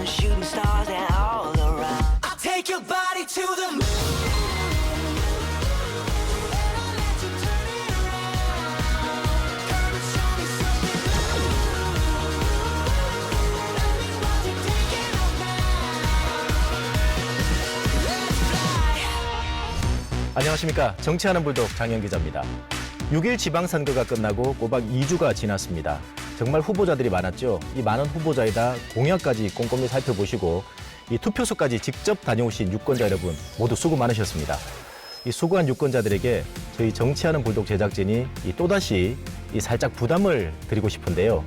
and shooting stars and all around. I'll take your body to the moon. 안녕하십니까. 정치하는 불독 장현 기자입니다. 6일 지방선거가 끝나고 꼬박 2주가 지났습니다. 정말 후보자들이 많았죠. 이 많은 후보자에다 공약까지 꼼꼼히 살펴보시고 이 투표소까지 직접 다녀오신 유권자 여러분 모두 수고 많으셨습니다. 이 수고한 유권자들에게 저희 정치하는 불독 제작진이 또다시 살짝 부담을 드리고 싶은데요.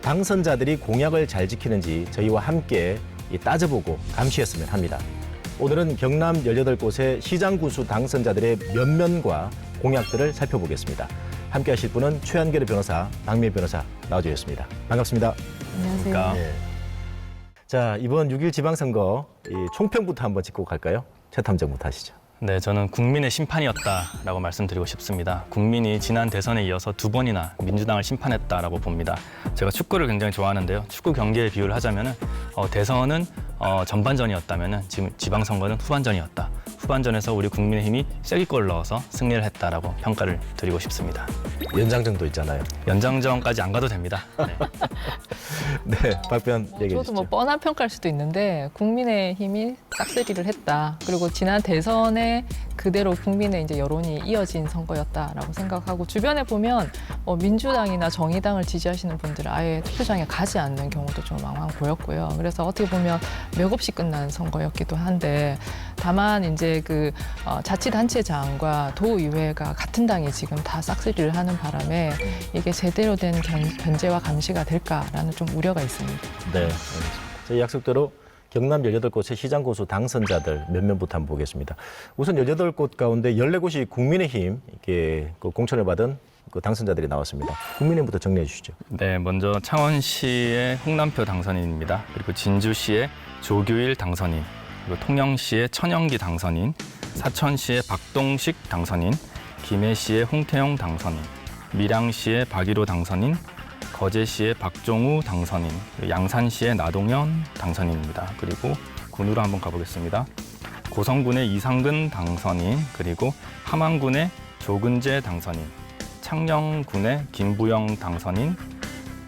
당선자들이 공약을 잘 지키는지 저희와 함께 따져보고 감시했으면 합니다. 오늘은 경남 18곳의 시장 군수 당선자들의 면면과 공약들을 살펴보겠습니다. 함께 하실 분은 최한결 변호사, 박미애 변호사 나와주셨습니다. 반갑습니다. 안녕하세요. 네. 자, 이번 6일 지방선거 총평부터 한번 짚고 갈까요? 최 탐정부터 하시죠. 네, 저는 국민의 심판이었다라고 말씀드리고 싶습니다. 국민이 지난 대선에 이어서 2번이나 민주당을 심판했다라고 봅니다. 제가 축구를 굉장히 좋아하는데요. 축구 경기에 비유를 하자면은 대선은 전반전이었다면은 지금 지방선거는 후반전이었다. 후반전에서 우리 국민의힘이 쐐기골을 넣어서 승리를 했다라고 평가를 드리고 싶습니다. 연장전도 있잖아요. 연장전까지 안 가도 됩니다. 네. 네, 박변 얘기해 주시죠. 저도 뭐 뻔한 평가일 수도 있는데 국민의힘이 싹쓸이를 했다. 그리고 지난 대선에 그대로 국민의 이제 여론이 이어진 선거였다라고 생각하고 주변에 보면 민주당이나 정의당을 지지하시는 분들은 아예 투표장에 가지 않는 경우도 좀 왕왕 보였고요. 그래서 어떻게 보면 맥없이 끝난 선거였기도 한데 다만 이제 그 자치단체장과 도의회가 같은 당이 지금 다 싹쓸이를 하는 바람에 이게 제대로 된 견제와 감시가 될까라는 좀 우려가 있습니다. 네, 알겠습니다. 저희 약속대로 경남 18곳의 시장 군수 당선자들 몇 명부터 한번 보겠습니다. 우선 18곳 가운데 14곳이 국민의힘 이렇게 공천을 받은 그 당선자들이 나왔습니다. 국민의힘부터 정리해 주시죠. 네, 먼저 창원시의 홍남표 당선인입니다. 그리고 진주시의 조규일 당선인, 그리고 통영시의 천영기 당선인, 사천시의 박동식 당선인, 김해시의 홍태영 당선인, 밀양시의 박일호 당선인, 거제시의 박종우 당선인, 양산시의 나동현 당선인입니다. 그리고 군으로 한번 가보겠습니다. 고성군의 이상근 당선인, 그리고 함안군의 조근재 당선인, 창녕군의 김부영 당선인,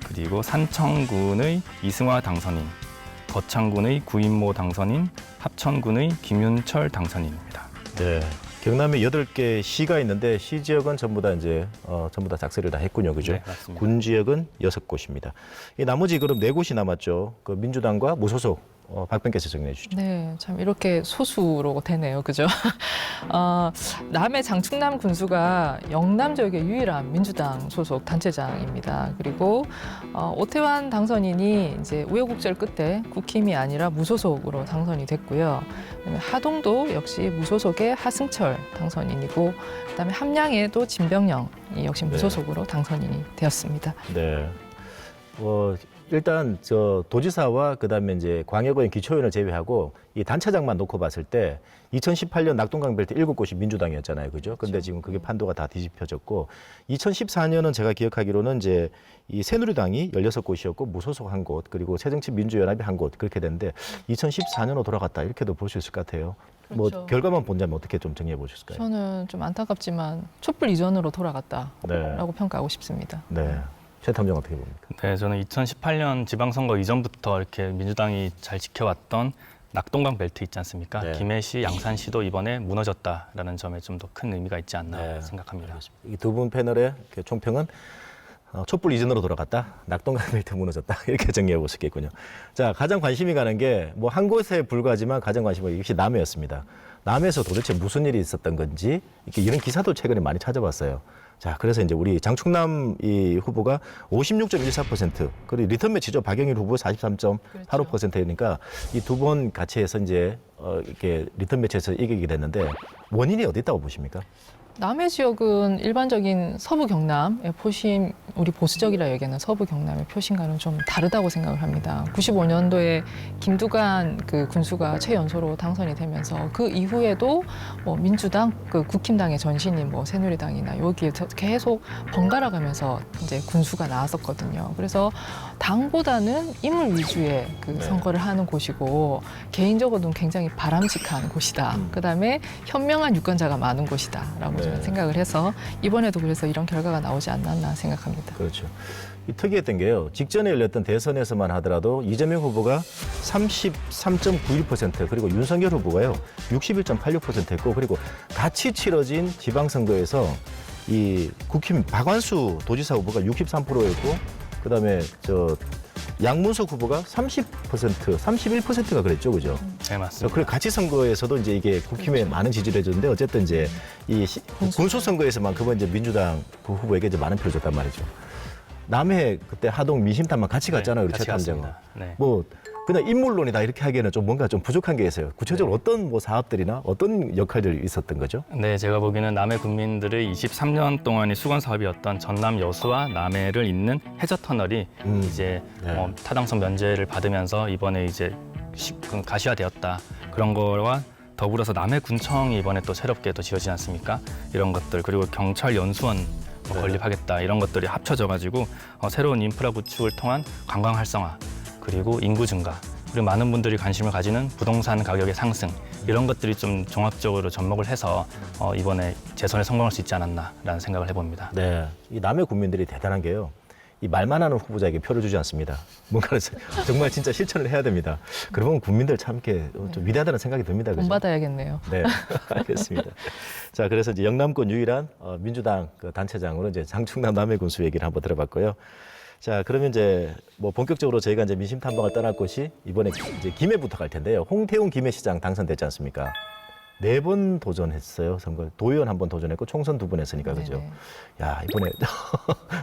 그리고 산청군의 이승화 당선인, 거창군의 구인모 당선인, 합천군의 김윤철 당선인입니다. 네. 경남에 8개 시가 있는데 시 지역은 전부 다 전부 다 작세를 다 했군요. 그죠? 네, 맞습니다. 군 지역은 6곳입니다. 이 나머지 그럼 4곳이 남았죠. 그 민주당과 무소속 박변께서 정리해 주시죠. 네, 참 이렇게 소수로 되네요, 그죠? 남해 장충남 군수가 영남 지역의 유일한 민주당 소속 단체장입니다. 그리고 오태환 당선인이 이제 우여곡절 끝에 국힘이 아니라 무소속으로 당선이 됐고요. 그다음에 하동도 역시 무소속의 하승철 당선인이고, 그다음에 함양에도 진병영이 역시 무소속으로 당선인이 되었습니다. 네. 일단 도지사와 그다음에 이제 광역의원 기초의원을 제외하고 이 단체장만 놓고 봤을 때 2018년 낙동강 벨트 7곳이 민주당이었잖아요. 그죠? 근데 지금 그게 판도가 다 뒤집혀졌고 2014년은 제가 기억하기로는 이제 이 새누리당이 16곳이었고 무소속 1곳, 그리고 새정치민주연합이 1곳 그렇게 됐는데 2014년으로 돌아갔다 이렇게도 볼 수 있을 것 같아요. 그렇죠. 뭐 결과만 본다면 어떻게 좀 정리해 보실까요? 저는 좀 안타깝지만 촛불 이전으로 돌아갔다라고 네. 평가하고 싶습니다. 네. 최 탐정 어떻게 봅니까? 네, 저는 2018년 지방선거 이전부터 이렇게 민주당이 잘 지켜왔던 낙동강 벨트 있지 않습니까? 네. 김해시, 양산시도 이번에 무너졌다라는 점에 좀 더 큰 의미가 있지 않나 생각합니다. 이 두 분 패널의 총평은 촛불 이전으로 돌아갔다, 낙동강 벨트 무너졌다 이렇게 정리해 볼 수 있겠군요. 자, 가장 관심이 가는 게 뭐 한 곳에 불과하지만 가장 관심이 역시 남해였습니다. 남해에서 도대체 무슨 일이 있었던 건지 이런 기사도 최근에 많이 찾아봤어요. 자, 그래서 이제 우리 장충남 이 후보가 56.14%, 그리고 리턴 매치죠. 박영일 후보 43.85%니까 이 두 번 같이 해서 이제 이렇게 리턴 매치에서 이기게 됐는데 원인이 어디 있다고 보십니까? 남해 지역은 일반적인 서부 경남의 표심, 우리 보수적이라 얘기하는 서부 경남의 표심과는 좀 다르다고 생각을 합니다. 95년도에 김두관 그 군수가 최연소로 당선이 되면서 그 이후에도 뭐 민주당, 그 국힘당의 전신인 뭐 새누리당이나 여기에 계속 번갈아 가면서 이제 군수가 나왔었거든요. 그래서 당보다는 인물 위주의 그 선거를 하는 곳이고 개인적으로는 굉장히 바람직한 곳이다. 그다음에 현명한 유권자가 많은 곳이다라고 저는 생각을 해서 이번에도 그래서 이런 결과가 나오지 않았나 생각합니다. 그렇죠. 이 특이했던 게요. 직전에 열렸던 대선에서만 하더라도 이재명 후보가 33.91% 그리고 윤석열 후보가요 61.86% 했고 그리고 같이 치러진 지방선거에서 이 국힘 박완수 도지사 후보가 63%였고 그다음에 양문석 후보가 30%, 31%가 그랬죠, 그죠? 네, 맞습니다. 그래 같이 선거에서도 이제 이게 국힘에 많은 지지를 해줬는데 어쨌든 이제 이 군소 선거에서만큼은 이제 민주당 그 후보에게 이제 많은 표를 줬단 말이죠. 남해 그때 하동 민심탄만 같이 갔잖아요, 우리 같이 최탐정은. 갔습니다. 네. 뭐 그냥 인물론이다 이렇게 하기에는 좀 뭔가 좀 부족한 게 있어요. 구체적으로 어떤 뭐 사업들이나 어떤 역할들이 있었던 거죠? 네, 제가 보기에는 남해 군민들의 23년 동안의 수건 사업이었던 전남 여수와 남해를 잇는 해저 터널이 이제 네. 타당성 면제를 받으면서 이번에 이제 가시화되었다. 그런 거와 더불어서 남해 군청이 이번에 또 새롭게 또 지어지지 않습니까? 이런 것들 그리고 경찰 연수원 건립하겠다 이런 것들이 합쳐져 가지고 새로운 인프라 구축을 통한 관광 활성화 그리고 인구 증가 그리고 많은 분들이 관심을 가지는 부동산 가격의 상승 이런 것들이 좀 종합적으로 접목을 해서 이번에 재선에 성공할 수 있지 않았나라는 생각을 해봅니다. 네, 이 남해 국민들이 대단한 게요. 이 말만 하는 후보자에게 표를 주지 않습니다. 뭔가를 정말 진짜 실천을 해야 됩니다. 그러면 국민들 참 이렇게 좀 위대하다는 생각이 듭니다. 그죠? 돈 받아야겠네요. 네, 알겠습니다. 자, 그래서 이제 영남권 유일한 민주당 그 단체장으로 이제 장충남 남해군수 얘기를 한번 들어봤고요. 자, 그러면 이제 뭐 본격적으로 저희가 이제 민심 탐방을 떠날 곳이 이번에 이제 김해부터 갈 텐데요. 홍태웅 김해시장 당선됐지 않습니까? 4번 도전했어요. 선거. 도의원 1번 도전했고 총선 2번 했으니까 그죠? 네네. 야, 이번에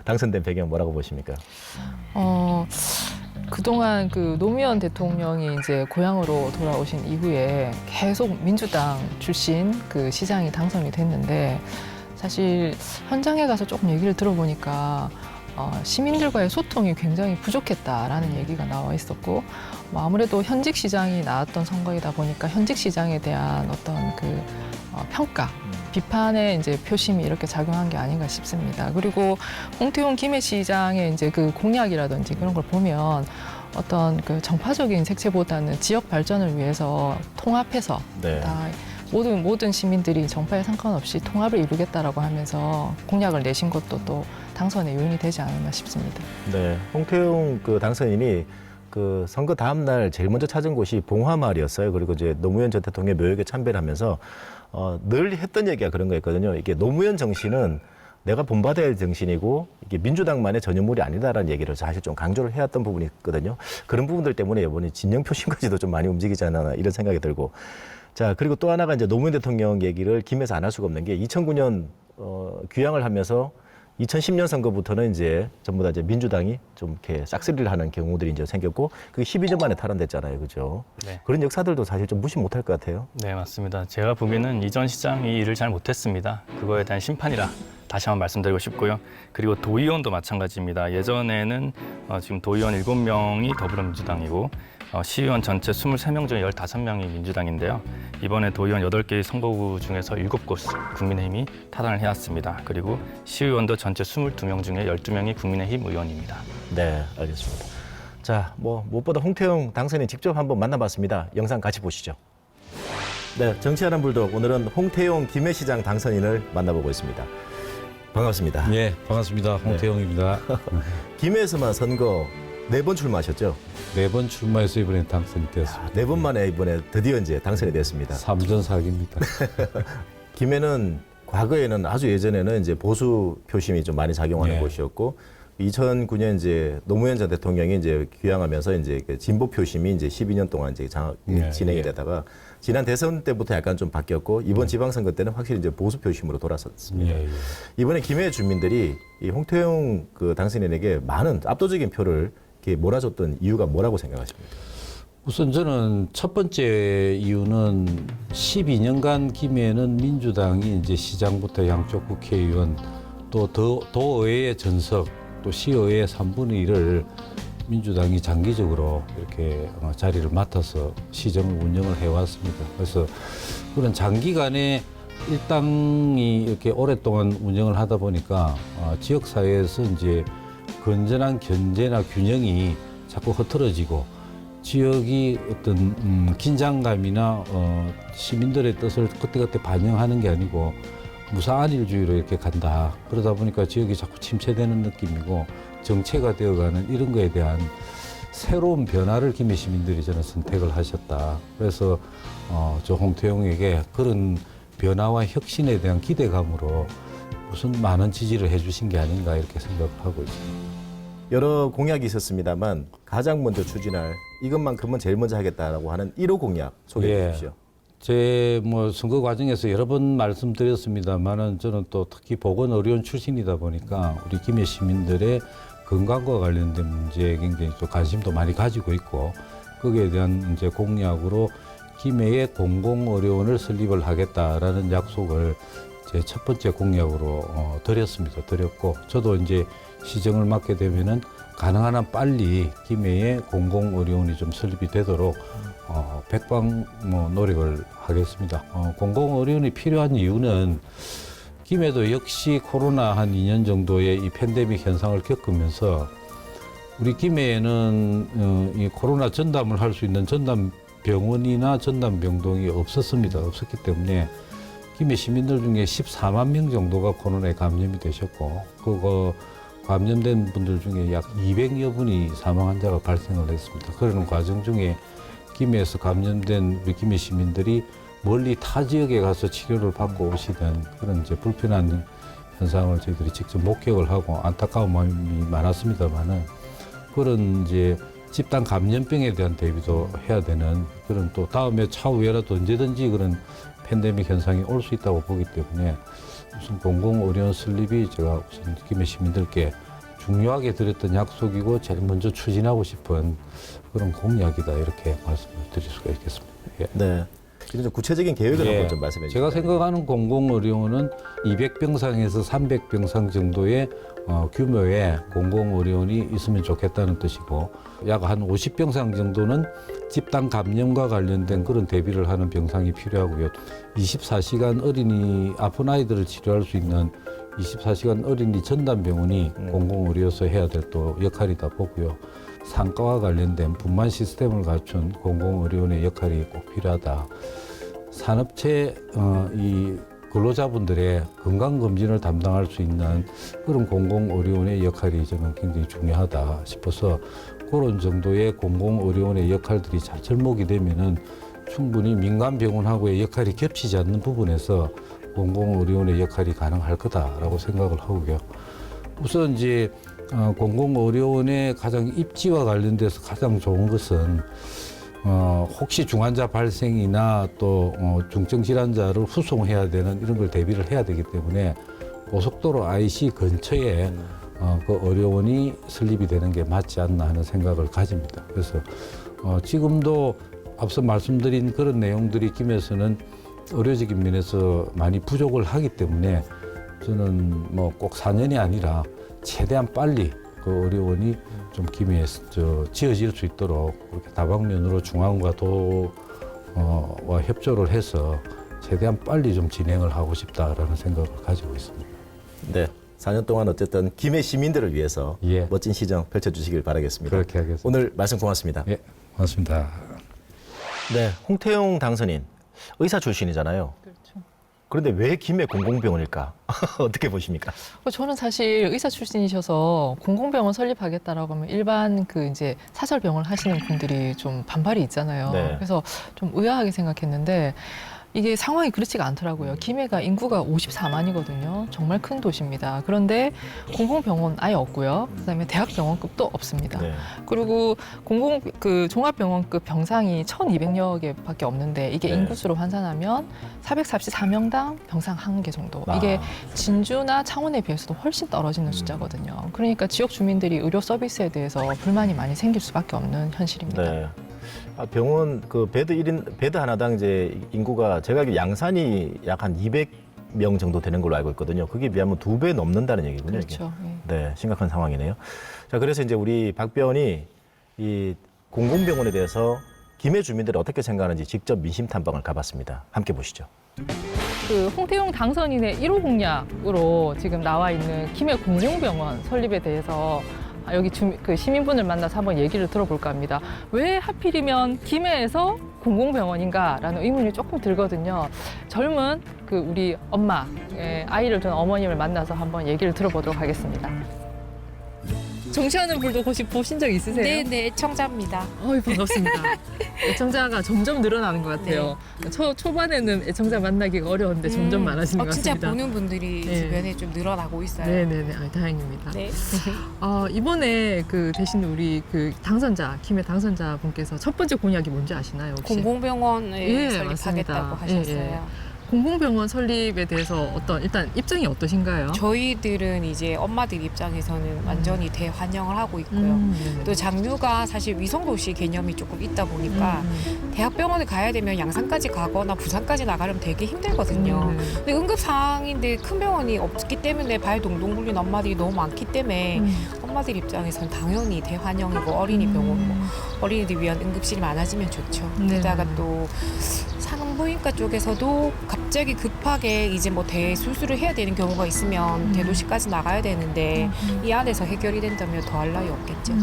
당선된 배경 뭐라고 보십니까? 그동안 그 노무현 대통령이 이제 고향으로 돌아오신 이후에 계속 민주당 출신 그 시장이 당선이 됐는데 사실 현장에 가서 조금 얘기를 들어보니까 시민들과의 소통이 굉장히 부족했다라는 얘기가 나와 있었고 뭐 아무래도 현직 시장이 나왔던 선거이다 보니까 현직 시장에 대한 어떤 그 평가 비판의 이제 표심이 이렇게 작용한 게 아닌가 싶습니다. 그리고 홍태웅 김해시장의 이제 그 공약이라든지 그런 걸 보면 어떤 그 정파적인 색채보다는 지역 발전을 위해서 통합해서 네. 다 모든 시민들이 정파에 상관없이 통합을 이루겠다라고 하면서 공약을 내신 것도 또 당선의 요인이 되지 않았나 싶습니다. 네, 홍태웅 그 당선인이 그 선거 다음 날 제일 먼저 찾은 곳이 봉화마을이었어요. 그리고 이제 노무현 전 대통령 묘역에 참배를 하면서 늘 했던 얘기가 그런 거였거든요. 이게 노무현 정신은 내가 본받아야 할 정신이고 이게 민주당만의 전유물이 아니다라는 얘기를 사실 좀 강조를 해왔던 부분이 있거든요. 그런 부분들 때문에 이번에 진영 표심까지도 좀 많이 움직이지 않나 이런 생각이 들고. 자, 그리고 또 하나가 이제 노무현 대통령 얘기를 김해서 안 할 수가 없는 게 2009년 귀향을 하면서 2010년 선거부터는 이제 전부 다 이제 민주당이 좀 이렇게 싹쓸이를 하는 경우들이 이제 생겼고 그게 12년 만에 탈환됐잖아요. 그죠? 네. 그런 역사들도 사실 좀 무시 못할 것 같아요. 네, 맞습니다. 제가 보기에는 이전 시장이 일을 잘 못했습니다. 그거에 대한 심판이라 다시 한번 말씀드리고 싶고요. 그리고 도의원도 마찬가지입니다. 예전에는 지금 도의원 7명이 더불어민주당이고 시의원 전체 23명 중에 15명이 민주당인데요. 이번에 도의원 8개의 선거구 중에서 7곳 국민의힘이 타당을 해왔습니다. 그리고 시의원도 전체 22명 중에 12명이 국민의힘 의원입니다. 네, 알겠습니다. 자, 뭐 무엇보다 홍태웅 당선인 직접 한번 만나봤습니다. 영상 같이 보시죠. 네, 정치하는 불독 오늘은 홍태웅 김해시장 당선인을 만나보고 있습니다. 반갑습니다. 예, 반갑습니다. 홍태영입니다. 김해에서만 선거 4번 출마하셨죠? 4번 출마해서 이번에 당선이 되었습니다. 4번 만에 이번에 드디어 이제 당선이 됐습니다. 3전 4기입니다. 김해는 과거에는 아주 예전에는 이제 보수 표심이 좀 많이 작용하는 예. 곳이었고 2009년 이제 노무현 전 대통령이 이제 귀향하면서 이제 그 진보 표심이 이제 12년 동안 이제 예, 진행이 예. 되다가 지난 대선 때부터 약간 좀 바뀌었고 이번 지방선거 때는 확실히 이제 보수 표심으로 돌아섰습니다. 예, 예. 이번에 김해 주민들이 이 홍태웅 그 당선인에게 많은 압도적인 표를 이렇게 몰아줬던 이유가 뭐라고 생각하십니까? 우선 저는 첫 번째 이유는 12년간 김해는 민주당이 이제 시장부터 양쪽 국회의원 또 도의회 전석 또 시의회 3분의 1을 민주당이 장기적으로 이렇게 자리를 맡아서 시정을 운영을 해왔습니다. 그래서 그런 장기간에 일당이 이렇게 오랫동안 운영을 하다 보니까 지역사회에서 이제 건전한 견제나 균형이 자꾸 흐트러지고 지역이 어떤 긴장감이나 시민들의 뜻을 그때그때 반영하는 게 아니고 무사안일주의로 이렇게 간다. 그러다 보니까 지역이 자꾸 침체되는 느낌이고 정체가 되어가는 이런 거에 대한 새로운 변화를 김해 시민들이 저는 선택을 하셨다. 그래서 저 홍태용에게 그런 변화와 혁신에 대한 기대감으로 무슨 많은 지지를 해주신 게 아닌가 이렇게 생각을 하고 있습니다. 여러 공약이 있었습니다만 가장 먼저 추진할 이것만큼은 제일 먼저 하겠다라고 하는 1호 공약 소개해 주십시오. 제 선거 과정에서 여러 번 말씀드렸습니다만은 저는 또 특히 보건의료원 출신이다 보니까 우리 김해 시민들의 건강과 관련된 문제에 굉장히 또 관심도 많이 가지고 있고 거기에 대한 이제 공약으로 김해에 공공의료원을 설립을 하겠다라는 약속을 제 첫 번째 공약으로 드렸고 저도 이제 시정을 맡게 되면은 가능한 한 빨리 김해에 공공의료원이 좀 설립이 되도록 백방 노력을 하겠습니다. 공공의료원이 필요한 이유는 김해도 역시 코로나 한 2년 정도의 이 팬데믹 현상을 겪으면서 우리 김해에는 이 코로나 전담을 할 수 있는 전담병원이나 전담병동이 없었기 때문에 김해 시민들 중에 14만 명 정도가 코로나에 감염이 되셨고 그거 감염된 분들 중에 약 200여 분이 사망 환자가 발생을 했습니다. 그러는 과정 중에 김해에서 감염된 우리 김해 시민들이 멀리 타 지역에 가서 치료를 받고 오시던 그런 이제 불편한 현상을 저희들이 직접 목격을 하고 안타까운 마음이 많았습니다만은 그런 이제 집단 감염병에 대한 대비도 해야 되는 그런 또 다음에 차후에라도 언제든지 그런 팬데믹 현상이 올 수 있다고 보기 때문에 우선 공공의료원 설립이 제가 우선 김해 시민들께 중요하게 드렸던 약속이고 제일 먼저 추진하고 싶은 그런 공약이다 이렇게 말씀을 드릴 수가 있겠습니다. 예. 네. 이런 구체적인 계획을 한번 좀 말씀해 주세요. 제가 생각하는 공공의료원은 200병상에서 300병상 정도의 규모의 공공의료원이 있으면 좋겠다는 뜻이고 약 한 50병상 정도는 집단 감염과 관련된 그런 대비를 하는 병상이 필요하고요. 24시간 어린이 아픈 아이들을 치료할 수 있는 24시간 어린이 전담병원이 공공의료에서 해야 될 또 역할이다 보고요. 상가와 관련된 분만 시스템을 갖춘 공공의료원의 역할이 꼭 필요하다. 산업체 이 근로자분들의 건강검진을 담당할 수 있는 그런 공공의료원의 역할이 저는 굉장히 중요하다 싶어서 그런 정도의 공공의료원의 역할들이 잘 접목이 되면은 충분히 민간병원하고의 역할이 겹치지 않는 부분에서 공공의료원의 역할이 가능할 거다라고 생각을 하고요. 우선 이제 공공의료원의 가장 입지와 관련돼서 가장 좋은 것은 혹시 중환자 발생이나 또 중증 질환자를 후송해야 되는 이런 걸 대비를 해야 되기 때문에 고속도로 IC 근처에 그 의료원이 설립이 되는 게 맞지 않나 하는 생각을 가집니다. 그래서 지금도 앞서 말씀드린 그런 내용들이 김해에서는 의료적인 면에서 많이 부족을 하기 때문에 저는 꼭 4년이 아니라 최대한 빨리 그 의료원이 좀 김해에 지어질 수 있도록 그렇게 다방면으로 중앙과 도와 협조를 해서 최대한 빨리 좀 진행을 하고 싶다라는 생각을 가지고 있습니다. 네. 4년 동안 어쨌든 김해 시민들을 위해서 예. 멋진 시정 펼쳐주시길 바라겠습니다. 그렇게 하겠습니다. 오늘 말씀 고맙습니다. 예, 고맙습니다. 네, 홍태용 당선인 의사 출신이잖아요. 그렇죠. 그런데 왜 김해 공공병원일까? 어떻게 보십니까? 저는 사실 의사 출신이셔서 공공병원 설립하겠다라고 하면 일반 그 이제 사설병원 하시는 분들이 좀 반발이 있잖아요. 네. 그래서 좀 의아하게 생각했는데 이게 상황이 그렇지가 않더라고요. 김해가 인구가 54만이거든요. 정말 큰 도시입니다. 그런데 공공병원 아예 없고요. 그다음에 대학병원급도 없습니다. 네. 그리고 종합병원급 병상이 1,200여 개밖에 없는데 이게 네. 인구수로 환산하면 444명당 병상 1개 정도. 아. 이게 진주나 창원에 비해서도 훨씬 떨어지는 숫자거든요. 그러니까 지역 주민들이 의료 서비스에 대해서 불만이 많이 생길 수밖에 없는 현실입니다. 네. 병원 그 베드 하나당 이제 인구가 제가 알기로 양산이 약 한 200명 정도 되는 걸로 알고 있거든요. 그게 비하면 2배 넘는다는 얘기군요. 이게. 그렇죠. 네, 심각한 상황이네요. 자, 그래서 이제 우리 박 배원이 이 공공병원에 대해서 김해 주민들이 어떻게 생각하는지 직접 민심 탐방을 가봤습니다. 함께 보시죠. 그 홍태용 당선인의 1호 공약으로 지금 나와 있는 김해 공공병원 설립에 대해서 여기 그 시민분을 만나서 한번 얘기를 들어볼까 합니다. 왜 하필이면 김해에서 공공병원인가라는 의문이 조금 들거든요. 젊은 그 우리 엄마, 아이를 둔 어머님을 만나서 한번 얘기를 들어보도록 하겠습니다. 정치하는 불도 혹시 보신 적 있으세요? 네, 애청자입니다. 어이, 반갑습니다. 애청자가 점점 늘어나는 것 같아요. 초반에는 애청자 만나기가 어려웠는데 점점 많아지는 것 진짜 같습니다. 보는 분들이 네. 주변에 좀 늘어나고 있어요. 네네네, 다행입니다. 네. 이번에 그 대신 우리 그 당선자, 김해 당선자 분께서 첫 번째 공약이 뭔지 아시나요, 혹시? 공공병원을 예, 설립하겠다고 맞습니다. 하셨어요. 예, 예. 공공병원 설립에 대해서 일단 입장이 어떠신가요? 저희들은 이제 엄마들 입장에서는 완전히 대환영을 하고 있고요. 네네. 또 장류가 사실 위성도시 개념이 조금 있다 보니까 대학병원에 가야 되면 양산까지 가거나 부산까지 나가려면 되게 힘들거든요. 근데 응급 상황인데 큰 병원이 없기 때문에 발 동동 굴린 엄마들이 너무 많기 때문에 엄마들 입장에서는 당연히 대환영이고 어린이 병원, 뭐 어린이들 위한 응급실이 많아지면 좋죠. 네네. 게다가 또 산부인과 쪽에서도 갑자기 급하게 이제 뭐 대수술을 해야 되는 경우가 있으면 대도시까지 나가야 되는데 이 안에서 해결이 된다면 더할 나위 없겠죠.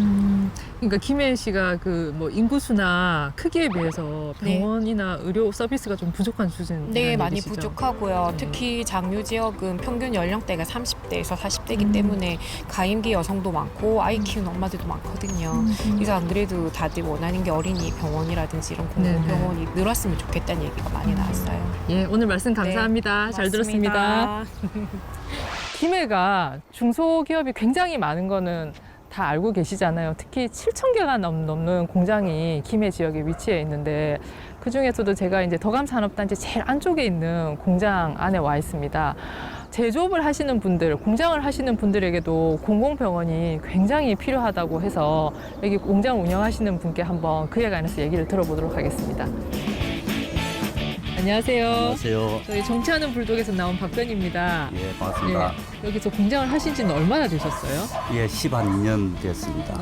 그러니까 김해시가 그 뭐 인구수나 크기에 비해서 네. 병원이나 의료 서비스가 좀 부족한 수준. 네, 많이 부족하고요. 네. 특히 장류 지역은 평균 연령대가 30대에서 40대이기 때문에 가임기 여성도 많고 아이 키우는 엄마들도 많거든요. 그래서 안 그래도 다들 원하는 게 어린이 병원이라든지 이런 공공병원이 늘었으면 좋겠다는 얘기가 많이 나왔어요. 예, 오늘 말씀 감사합니다. 잘 들었습니다. 김해가 중소기업이 굉장히 많은 거는 다 알고 계시잖아요. 특히 7,000개가 넘는 공장이 김해 지역에 위치해 있는데 그중에서도 제가 이제 덕암산업단지 제일 안쪽에 있는 공장 안에 와 있습니다. 제조업을 하시는 분들, 공장을 하시는 분들에게도 공공병원이 굉장히 필요하다고 해서 여기 공장 운영하시는 분께 한번 그에 관해서 얘기를 들어보도록 하겠습니다. 안녕하세요. 안녕하세요. 저희 정치하는 불독에서 나온 박변입니다. 예, 반갑습니다. 예, 여기서 공장을 하신 지는 얼마나 되셨어요? 예, 12년 됐습니다.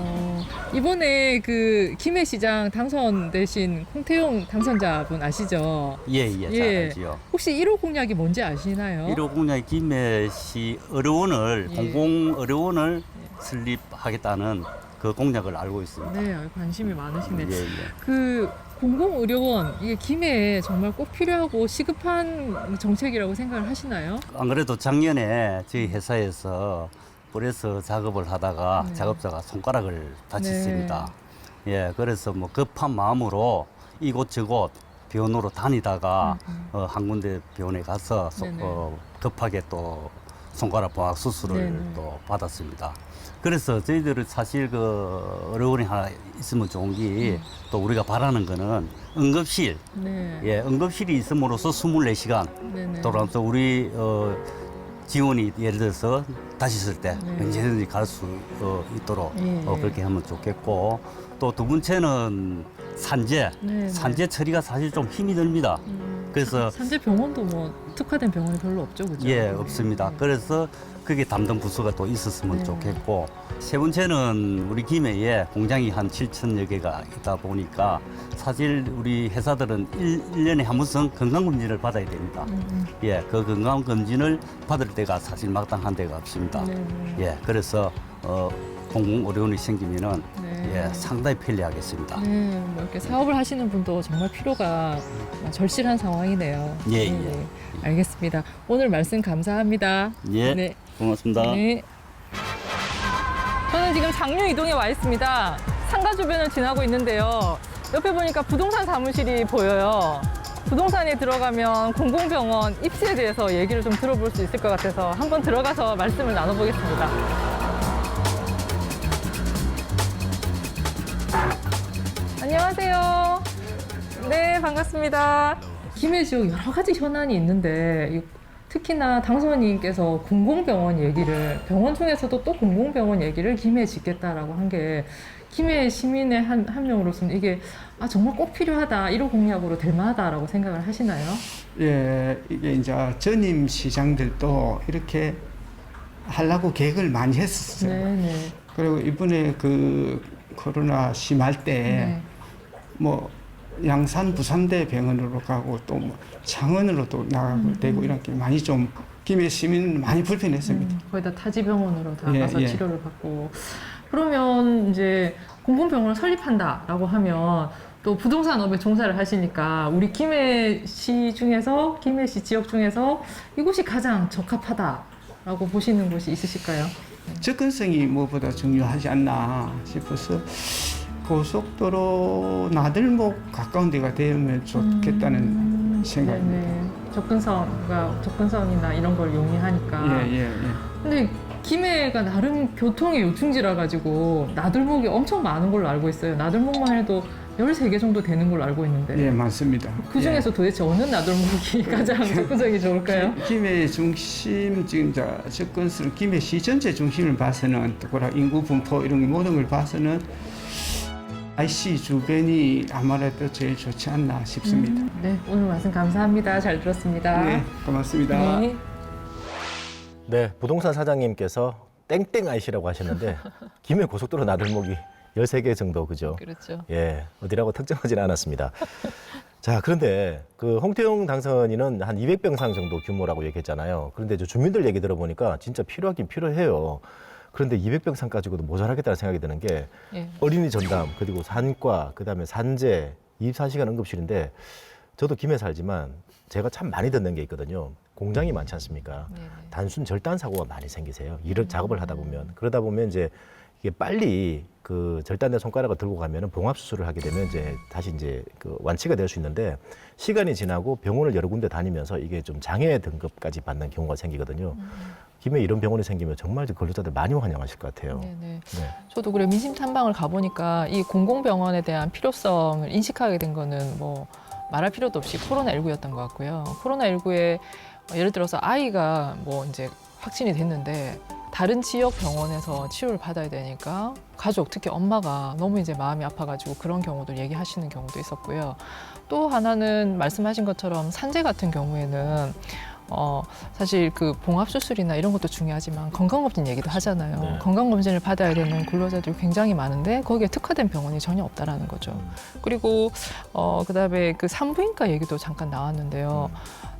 이번에 그 김해시장 당선되신 홍태용 당선자분 아시죠? 예, 잘 알지요. 혹시 1호 공약이 뭔지 아시나요? 1호 공약이 김해시 의료원을, 예. 공공의료원을 설립하겠다는 그 공약을 알고 있습니다. 네, 관심이 많으시네. 예. 그 공공의료원, 이게 김해에 정말 꼭 필요하고 시급한 정책이라고 생각을 하시나요? 안 그래도 작년에 저희 회사에서 그래서 작업을 하다가 네. 작업자가 손가락을 다쳤습니다. 예, 그래서 뭐 급한 마음으로 이곳저곳 병원으로 다니다가 한 군데 병원에 가서 네네. 급하게 또 손가락 봉합 수술을 네네. 또 받았습니다. 그래서 저희들은 사실 그 의료원이 하나 있으면 좋은 게 또 우리가 바라는 거는 응급실, 네. 예, 응급실이 있음으로써 24시간 네네. 돌아가면서 우리 지원이 예를 들어서 다쳤을 때 네. 언제든지 갈 수 있도록 예. 그렇게 하면 좋겠고 또 두 번째는 산재, 네, 산재 처리가 사실 좀 힘이 듭니다. 그래서 산재 병원도 뭐 특화된 병원이 별로 없죠, 그죠? 예, 없습니다. 네. 그래서 그게 담당 부서가 또 있었으면 네. 좋겠고 세 번째는 우리 김해에 공장이 한 7,000여 개가 있다 보니까 사실 우리 회사들은 1년에 한 번씩 건강검진을 받아야 됩니다. 예, 그 건강검진을 받을 때가 사실 마땅한 데가 없습니다. 네. 예, 그래서 공공의료원이 생기면은 네. 예, 상당히 편리하겠습니다. 네, 뭐 이렇게 사업을 하시는 분도 정말 필요가 절실한 상황이네요. 예, 네, 알겠습니다. 오늘 말씀 감사합니다. 예, 네. 고맙습니다. 네. 저는 지금 장류 이동에 와 있습니다. 상가 주변을 지나고 있는데요. 옆에 보니까 부동산 사무실이 보여요. 부동산에 들어가면 공공병원 입지에 대해서 얘기를 좀 들어볼 수 있을 것 같아서 한번 들어가서 말씀을 나눠보겠습니다. 안녕하세요. 네, 반갑습니다. 김해 지역 여러 가지 현안이 있는데 특히나 당선인께서 공공병원 얘기를 병원 중에서도 또 공공병원 얘기를 김해에 짓겠다라고 한 게 김해 시민의 한 명으로서는 이게 정말 꼭 필요하다, 1호 공약으로 될 만하다라고 생각을 하시나요? 예, 이게 이제 전임 시장들도 이렇게 하려고 계획을 많이 했었어요. 네네. 그리고 이번에 그 코로나 심할 때 네. 뭐 양산 부산대 병원으로 가고 또 뭐 창원으로도 나가고 되고 이렇게 많이 좀 김해 시민은 많이 불편했습니다. 거의 다 타지병원으로 다 예, 가서 예. 치료를 받고. 그러면 이제 공공병원을 설립한다라고 하면 또 부동산업에 종사를 하시니까 우리 김해시 중에서, 김해시 지역 중에서 이곳이 가장 적합하다라고 보시는 곳이 있으실까요? 접근성이 무엇보다 중요하지 않나 싶어서 고속도로 나들목 가까운 데가 되면 좋겠다는 생각입니다. 네네. 접근성이나 이런 걸 용이하니까. 예. 근데 김해가 나름 교통의 요충지라 가지고 나들목이 엄청 많은 걸로 알고 있어요. 나들목만 해도 13개 정도 되는 걸로 알고 있는데. 예, 맞습니다. 그 중에서 도대체 어느 나들목이 가장 접근성이 좋을까요? 김해 중심 지금 접근성 김해시 전체 중심을 봐서는 또 인구 분포 이런 모든 걸 봐서는 IC 주변이 아무래도 제일 좋지 않나 싶습니다. 네, 오늘 말씀 감사합니다. 잘 들었습니다. 네, 고맙습니다. 네. 네, 부동산 사장님께서 땡땡 IC라고 하셨는데 김해 고속도로 나들목이 13개 정도 그죠? 그렇죠. 예, 어디라고 특정하지는 않았습니다. 자, 그런데 그 홍태용 당선인은 한 200병상 정도 규모라고 얘기했잖아요. 그런데 저 주민들 얘기 들어보니까 진짜 필요하긴 필요해요. 그런데 200병상 가지고도 모자라겠다는 생각이 드는 게 예. 어린이 전담, 그리고 산과, 그다음에 산재, 24시간 응급실인데 저도 김해 살지만 제가 참 많이 듣는 게 있거든요. 공장이 많지 않습니까? 네네. 단순 절단 사고가 많이 생기세요. 일을 작업을 하다 보면 그러다 보면 이제 이게 빨리 그 절단된 손가락을 들고 가면은 봉합 수술을 하게 되면 이제 다시 이제 그 완치가 될 수 있는데 시간이 지나고 병원을 여러 군데 다니면서 이게 좀 장애 등급까지 받는 경우가 생기거든요. 김해 이런 병원이 생기면 정말 근로자들 많이 환영하실 것 같아요. 네네. 네. 저도 그래 민심 탐방을 가보니까 이 공공병원에 대한 필요성을 인식하게 된 거는 뭐 말할 필요도 없이 코로나19였던 것 같고요. 코로나19에 예를 들어서 아이가 뭐 이제 확진이 됐는데 다른 지역 병원에서 치료를 받아야 되니까 가족, 특히 엄마가 너무 이제 마음이 아파가지고 그런 경우도 얘기하시는 경우도 있었고요. 또 하나는 말씀하신 것처럼 산재 같은 경우에는 사실 그 봉합수술이나 이런 것도 중요하지만 건강검진 얘기도 하잖아요. 네. 건강검진을 받아야 되는 근로자들이 굉장히 많은데 거기에 특화된 병원이 전혀 없다라는 거죠. 그리고 그다음에 그 산부인과 얘기도 잠깐 나왔는데요.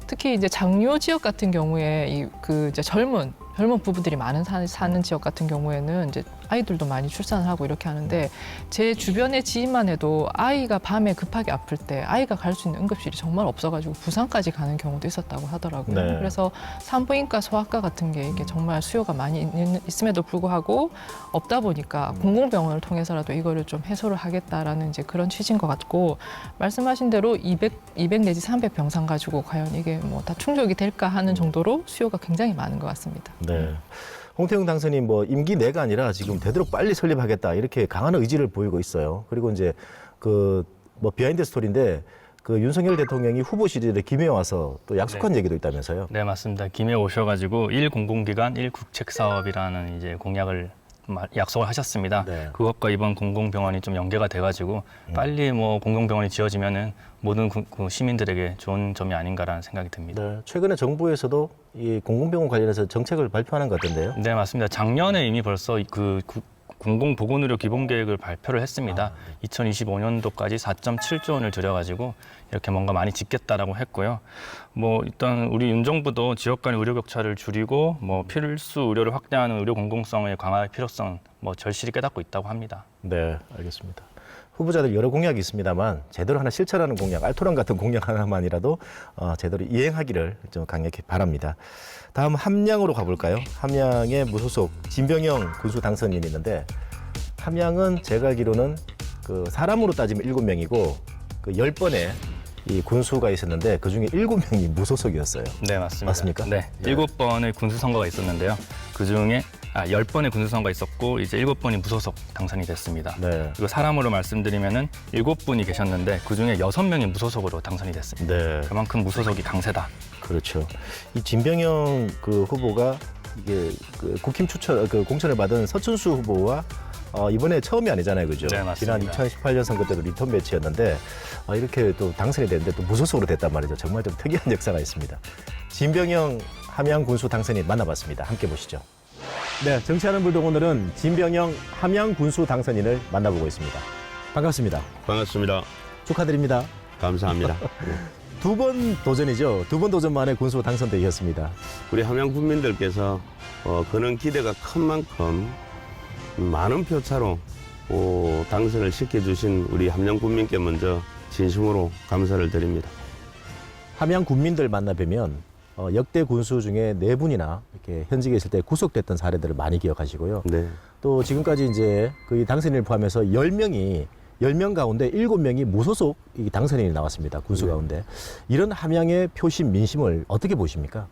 특히 이제 장려 지역 같은 경우에 이제 젊은 부부들이 많은 사는 지역 같은 경우에는 이제 아이들도 많이 출산을 하고 이렇게 하는데 제 주변의 지인만 해도 아이가 밤에 급하게 아플 때 아이가 갈 수 있는 응급실이 정말 없어가지고 부산까지 가는 경우도 있었다고 하더라고요. 네. 그래서 산부인과, 소아과 같은 게 이게 정말 수요가 많이 있음에도 불구하고 없다 보니까 공공병원을 통해서라도 이거를 좀 해소를 하겠다라는 이제 그런 취지인 것 같고 말씀하신 대로 200 내지 300 병상 가지고 과연 이게 뭐 다 충족이 될까 하는 정도로 수요가 굉장히 많은 것 같습니다. 네. 홍태용 당선인 뭐 임기 내가 아니라 지금 되도록 빨리 설립하겠다 이렇게 강한 의지를 보이고 있어요. 그리고 이제 그 뭐 비하인드 스토리인데 그 윤석열 대통령이 후보 시절에 김해에 와서 또 약속한 얘기도 있다면서요. 네, 맞습니다. 김해 오셔가지고 1공공기관 1국책사업이라는 이제 공약을 약속을 하셨습니다. 네. 그것과 이번 공공병원이 좀 연계가 돼가지고 빨리 뭐 공공병원이 지어지면은 모든 그 시민들에게 좋은 점이 아닌가라는 생각이 듭니다. 네. 최근에 정부에서도 이 공공병원 관련해서 정책을 발표하는 것 같던데요. 네, 맞습니다. 작년에 이미 벌써 그 공공보건의료 기본계획을 발표를 했습니다. 2025년도까지 4.7조 원을 들여가지고 이렇게 뭔가 많이 짓겠다라고 했고요. 뭐 일단 우리 윤 정부도 지역 간의 의료 격차를 줄이고 뭐 필수 의료를 확대하는 의료 공공성의 강화의 필요성 뭐 절실히 깨닫고 있다고 합니다. 네, 알겠습니다. 후보자들 여러 공약이 있습니다만 제대로 하나 실천하는 공약, 알토란 같은 공약 하나만이라도 제대로 이행하기를 좀 강력히 바랍니다. 다음 함양으로 가볼까요? 함양의 무소속 진병영 군수 당선인이 있는데 함양은 제가 알기로는 그 사람으로 따지면 7명이고 그 10번의 이 군수가 있었는데 그중에 7명이 무소속이었어요. 네, 맞습니다. 맞습니까? 네, 7번의 군수 선거가 있었는데요. 그중에 10번의 군수 선거가 있었고 이제 7번이 무소속 당선이 됐습니다. 네. 그리고 사람으로 말씀드리면은 7분이 계셨는데 그중에 6명이 무소속으로 당선이 됐습니다. 네. 그만큼 무소속이 강세다. 그렇죠. 이 진병영 그 후보가 이게 그 국힘 추천 그 공천을 받은 서춘수 후보와 이번에 처음이 아니잖아요, 그죠? 네, 맞습니다. 지난 2018년 선거 때도 리턴 매치였는데 이렇게 또 당선이 됐는데 또 무소속으로 됐단 말이죠. 정말 좀 특이한 역사가 있습니다. 진병영 함양 군수 당선인 만나봤습니다. 함께 보시죠. 네, 정치하는 불독 오늘은 진병영 함양 군수 당선인을 만나보고 있습니다. 반갑습니다. 반갑습니다. 축하드립니다. 감사합니다. 두 번 도전이죠. 두 번 도전 만에 군수 당선되셨습니다. 우리 함양 국민들께서 그런 기대가 큰 만큼 많은 표차로 당선을 시켜주신 우리 함양 국민께 먼저 진심으로 감사를 드립니다. 함양 군민들 만나뵈면 역대 군수 중에 4분이나 이렇게 현직에 있을 때 구속됐던 사례들을 많이 기억하시고요. 네. 또 지금까지 이제 그 당선인을 포함해서 10명 가운데 7명이 무소속 이 당선인이 나왔습니다. 군수 네. 가운데. 이런 함양의 표심, 민심을 어떻게 보십니까?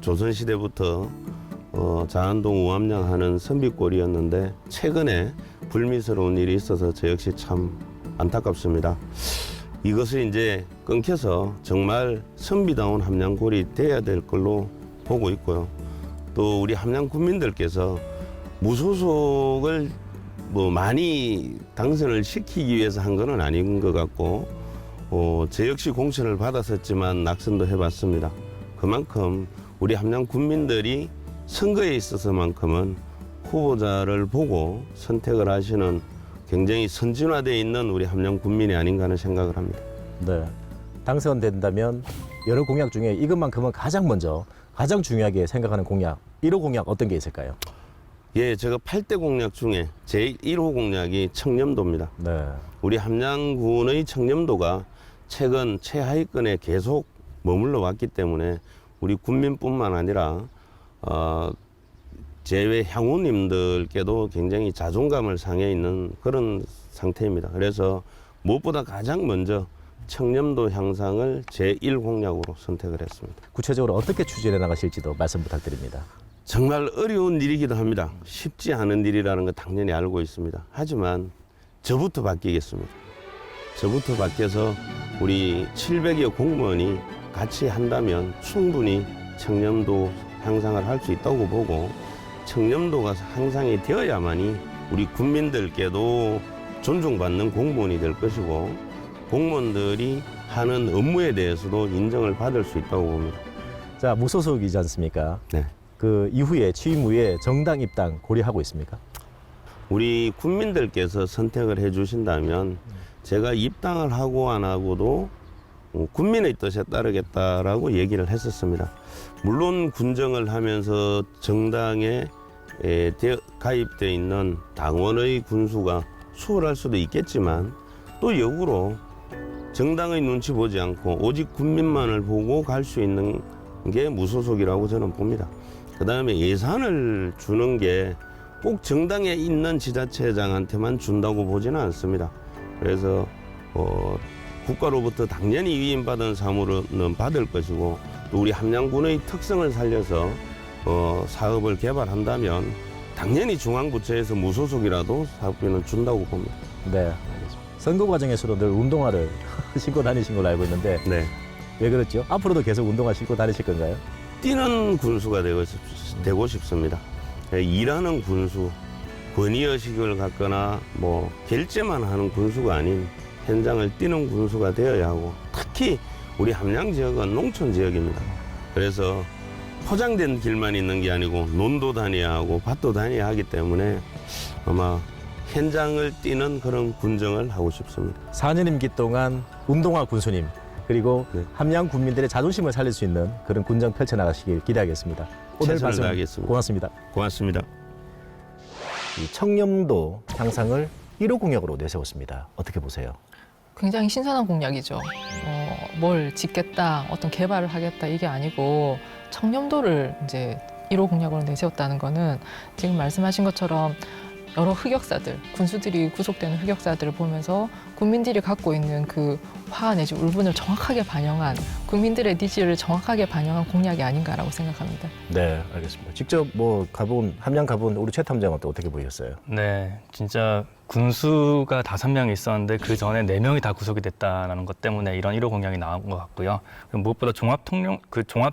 조선시대부터 자안동 우암양하는 선비골이었는데 최근에 불미스러운 일이 있어서 저 역시 참 안타깝습니다. 이것을 이제 끊겨서 정말 선비다운 함양골이 돼야 될 걸로 보고 있고요. 또 우리 함양 국민들께서 무소속을 많이 당선을 시키기 위해서 한 건 아닌 것 같고 저 역시 공천을 받았었지만 낙선도 해봤습니다. 그만큼 우리 함양 국민들이 선거에 있어서만큼은 후보자를 보고 선택을 하시는 굉장히 선진화되어 있는 우리 함양 국민이 아닌가 하는 생각을 합니다. 네. 당선된다면 여러 공약 중에 이것만큼은 가장 중요하게 생각하는 공약, 1호 공약 어떤 게 있을까요? 예, 제가 8대 공약 중에 제1호 공약이 청렴도입니다. 네. 우리 함양군의 청렴도가 최근 최하위권에 계속 머물러 왔기 때문에 우리 국민뿐만 아니라 제외 향후님들께도 굉장히 자존감을 상해 있는 그런 상태입니다. 그래서 무엇보다 가장 먼저 청렴도 향상을 제1공약으로 선택을 했습니다. 구체적으로 어떻게 추진해 나가실지도 말씀 부탁드립니다. 정말 어려운 일이기도 합니다. 쉽지 않은 일이라는 거 당연히 알고 있습니다. 하지만 저부터 바뀌겠습니다. 저부터 바뀌어서 우리 700여 공무원이 같이 한다면 충분히 청렴도 향상을 할 수 있다고 보고 청렴도가 향상이 되어야만이 우리 국민들께도 존중받는 공무원이 될 것이고 공무원들이 하는 업무에 대해서도 인정을 받을 수 있다고 봅니다. 자, 무소속이지 않습니까? 네. 그 이후에 취임 후에 정당 입당 고려하고 있습니까? 우리 국민들께서 선택을 해주신다면 제가 입당을 하고 안 하고도 국민의 뜻에 따르겠다라고 얘기를 했었습니다. 물론 군정을 하면서 정당에 가입되어 있는 당원의 군수가 수월할 수도 있겠지만 또 역으로 정당의 눈치 보지 않고 오직 국민만을 보고 갈 수 있는 게 무소속이라고 저는 봅니다. 그 다음에 예산을 주는 게 꼭 정당에 있는 지자체장한테만 준다고 보지는 않습니다. 그래서 국가로부터 당연히 위임받은 사무는 받을 것이고 또 우리 함양군의 특성을 살려서 사업을 개발한다면 당연히 중앙부처에서 무소속이라도 사업비는 준다고 봅니다. 네, 알겠습니다. 선거 과정에서도 늘 운동화를 신고 다니신 걸로 알고 있는데 네. 왜 그렇죠? 앞으로도 계속 운동화 신고 다니실 건가요? 뛰는 군수가 되고 싶습니다. 일하는 군수, 권위의식을 갖거나 결제만 하는 군수가 아닌 현장을 뛰는 군수가 되어야 하고 특히 우리 함양 지역은 농촌 지역입니다. 그래서 포장된 길만 있는 게 아니고 논도 다녀야 하고 밭도 다녀야 하기 때문에 아마 현장을 뛰는 그런 군정을 하고 싶습니다. 4년 임기 동안 운동화 군수님 그리고 네. 함양 국민들의 자존심을 살릴 수 있는 그런 군정 펼쳐나가시길 기대하겠습니다. 오늘 최선을 말씀 다하겠습니다. 고맙습니다. 고맙습니다. 이 청렴도 향상을 1호 공약으로 내세웠습니다. 어떻게 보세요? 굉장히 신선한 공약이죠. 뭘 짓겠다, 어떤 개발을 하겠다 이게 아니고 청렴도를 이제 1호 공약으로 내세웠다는 거는 지금 말씀하신 것처럼 여러 흑역사들, 군수들이 구속되는 흑역사들을 보면서 국민들이 갖고 있는 그 화 내지 울분을 정확하게 반영한 국민들의 니즈를 정확하게 반영한 공약이 아닌가라고 생각합니다. 네, 알겠습니다. 직접 함양 가본 우리 최 탐장은 또 어떻게 보셨어요? 네, 진짜 군수가 5명이 있었는데 그 전에 4명이 다 구속이 됐다는 것 때문에 이런 1호 공약이 나온 것 같고요. 그리고 무엇보다 종합